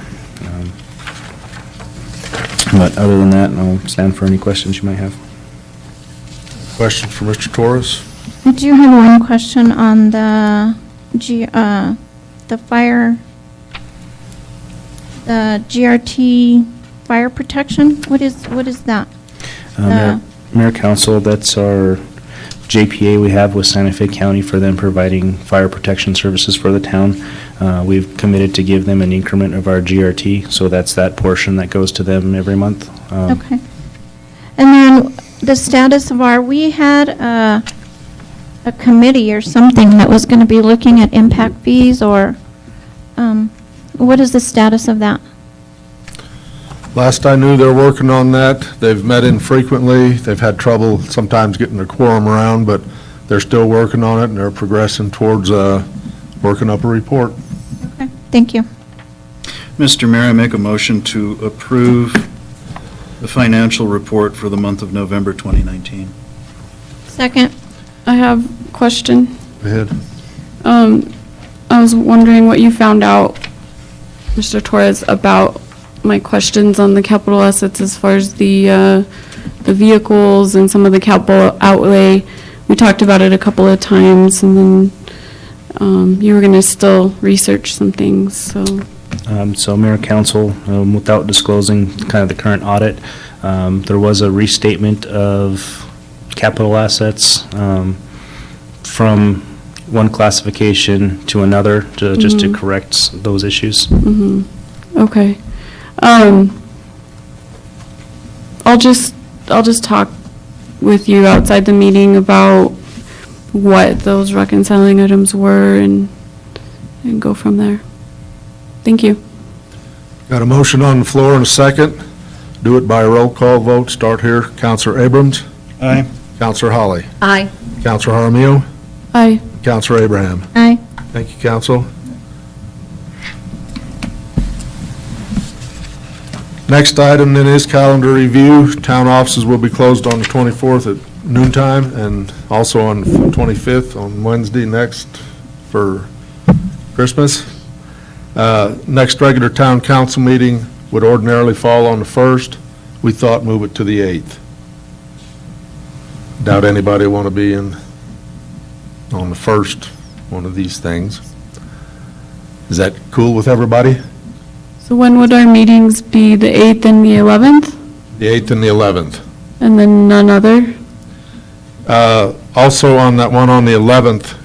[SPEAKER 14] But other than that, I'll stand for any questions you might have.
[SPEAKER 1] Question for Mr. Torres?
[SPEAKER 3] I do have one question on the GRT fire protection. What is that?
[SPEAKER 14] Mayor Council, that's our JPA we have with Santa Fe County for them providing fire protection services for the town. We've committed to give them an increment of our GRT, so that's that portion that goes to them every month.
[SPEAKER 3] Okay. And then the status of we had a committee or something that was going to be looking at impact fees, or what is the status of that?
[SPEAKER 1] Last I knew, they're working on that. They've met infrequently. They've had trouble sometimes getting their quorum around, but they're still working on it, and they're progressing towards working up a report.
[SPEAKER 3] Okay, thank you.
[SPEAKER 2] Mr. Mayor, I make a motion to approve the financial report for the month of November 2019.
[SPEAKER 3] Second.
[SPEAKER 4] I have a question.
[SPEAKER 1] Go ahead.
[SPEAKER 4] I was wondering what you found out, Mr. Torres, about my questions on the capital assets as far as the vehicles and some of the capital outlay. We talked about it a couple of times, and then you were going to still research some things, so.
[SPEAKER 14] So Mayor Council, without disclosing kind of the current audit, there was a restatement of capital assets from one classification to another, just to correct those issues.
[SPEAKER 4] Okay. I'll just talk with you outside the meeting about what those reconciling items were and go from there. Thank you.
[SPEAKER 1] Got a motion on the floor and a second. Do it by roll call vote. Start here. Counselor Abrams?
[SPEAKER 2] Aye.
[SPEAKER 1] Counselor Holly?
[SPEAKER 5] Aye.
[SPEAKER 1] Counselor Jaramillo?
[SPEAKER 4] Aye.
[SPEAKER 1] Counselor Abraham?
[SPEAKER 3] Aye.
[SPEAKER 1] Thank you, Council. Next item then is calendar review. Town offices will be closed on the 24th at noontime, and also on the 25th, on Wednesday next for Christmas. Next regular town council meeting would ordinarily fall on the 1st. We thought move it to the 8th. Doubt anybody want to be in on the 1st, one of these things. Is that cool with everybody?
[SPEAKER 4] So when would our meetings be, the 8th and the 11th?
[SPEAKER 1] The 8th and the 11th.
[SPEAKER 4] And then none other?
[SPEAKER 1] Also on that one on the 11th,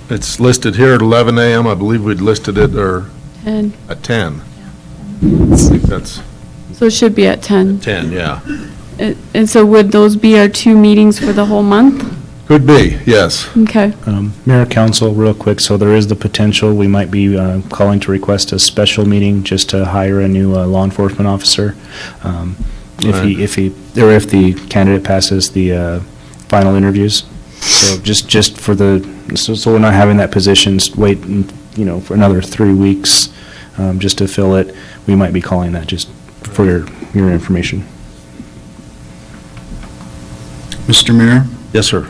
[SPEAKER 1] it's listed here at 11 a.m. I believe we'd listed it
[SPEAKER 4] And
[SPEAKER 1] at 10. I think that's
[SPEAKER 4] so it should be at 10.
[SPEAKER 1] 10, yeah.
[SPEAKER 4] And so would those be our two meetings for the whole month?
[SPEAKER 1] Could be, yes.
[SPEAKER 4] Okay.
[SPEAKER 14] Mayor Council, real quick, so there is the potential, we might be calling to request a special meeting just to hire a new law enforcement officer. If the candidate passes the final interviews. So just for so we're not having that position wait, for another 3 weeks just to fill it. We might be calling that, just for your information.
[SPEAKER 2] Mr. Mayor?
[SPEAKER 1] Yes, sir.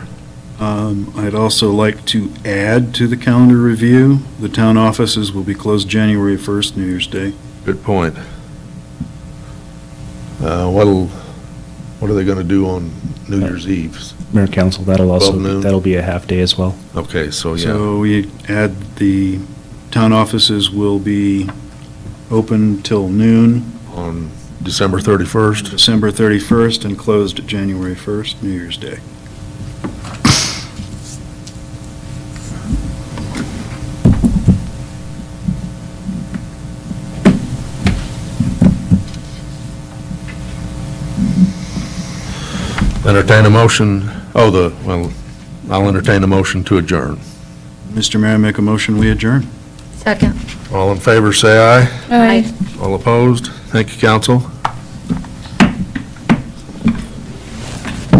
[SPEAKER 2] I'd also like to add to the calendar review, the town offices will be closed January 1st, New Year's Day.
[SPEAKER 1] Good point. What are they going to do on New Year's Eve?
[SPEAKER 14] Mayor Council,
[SPEAKER 1] 12 noon?
[SPEAKER 14] that'll be a half day as well.
[SPEAKER 1] Okay, so yeah.
[SPEAKER 2] So we add the town offices will be open till noon.
[SPEAKER 1] On December 31st?
[SPEAKER 2] December 31st and closed January 1st, New Year's Day.
[SPEAKER 1] Entertain a motion, I'll entertain a motion to adjourn.
[SPEAKER 2] Mr. Mayor, I make a motion, we adjourn.
[SPEAKER 3] Second.
[SPEAKER 1] All in favor, say aye.
[SPEAKER 4] Aye.
[SPEAKER 1] All opposed? Thank you, council.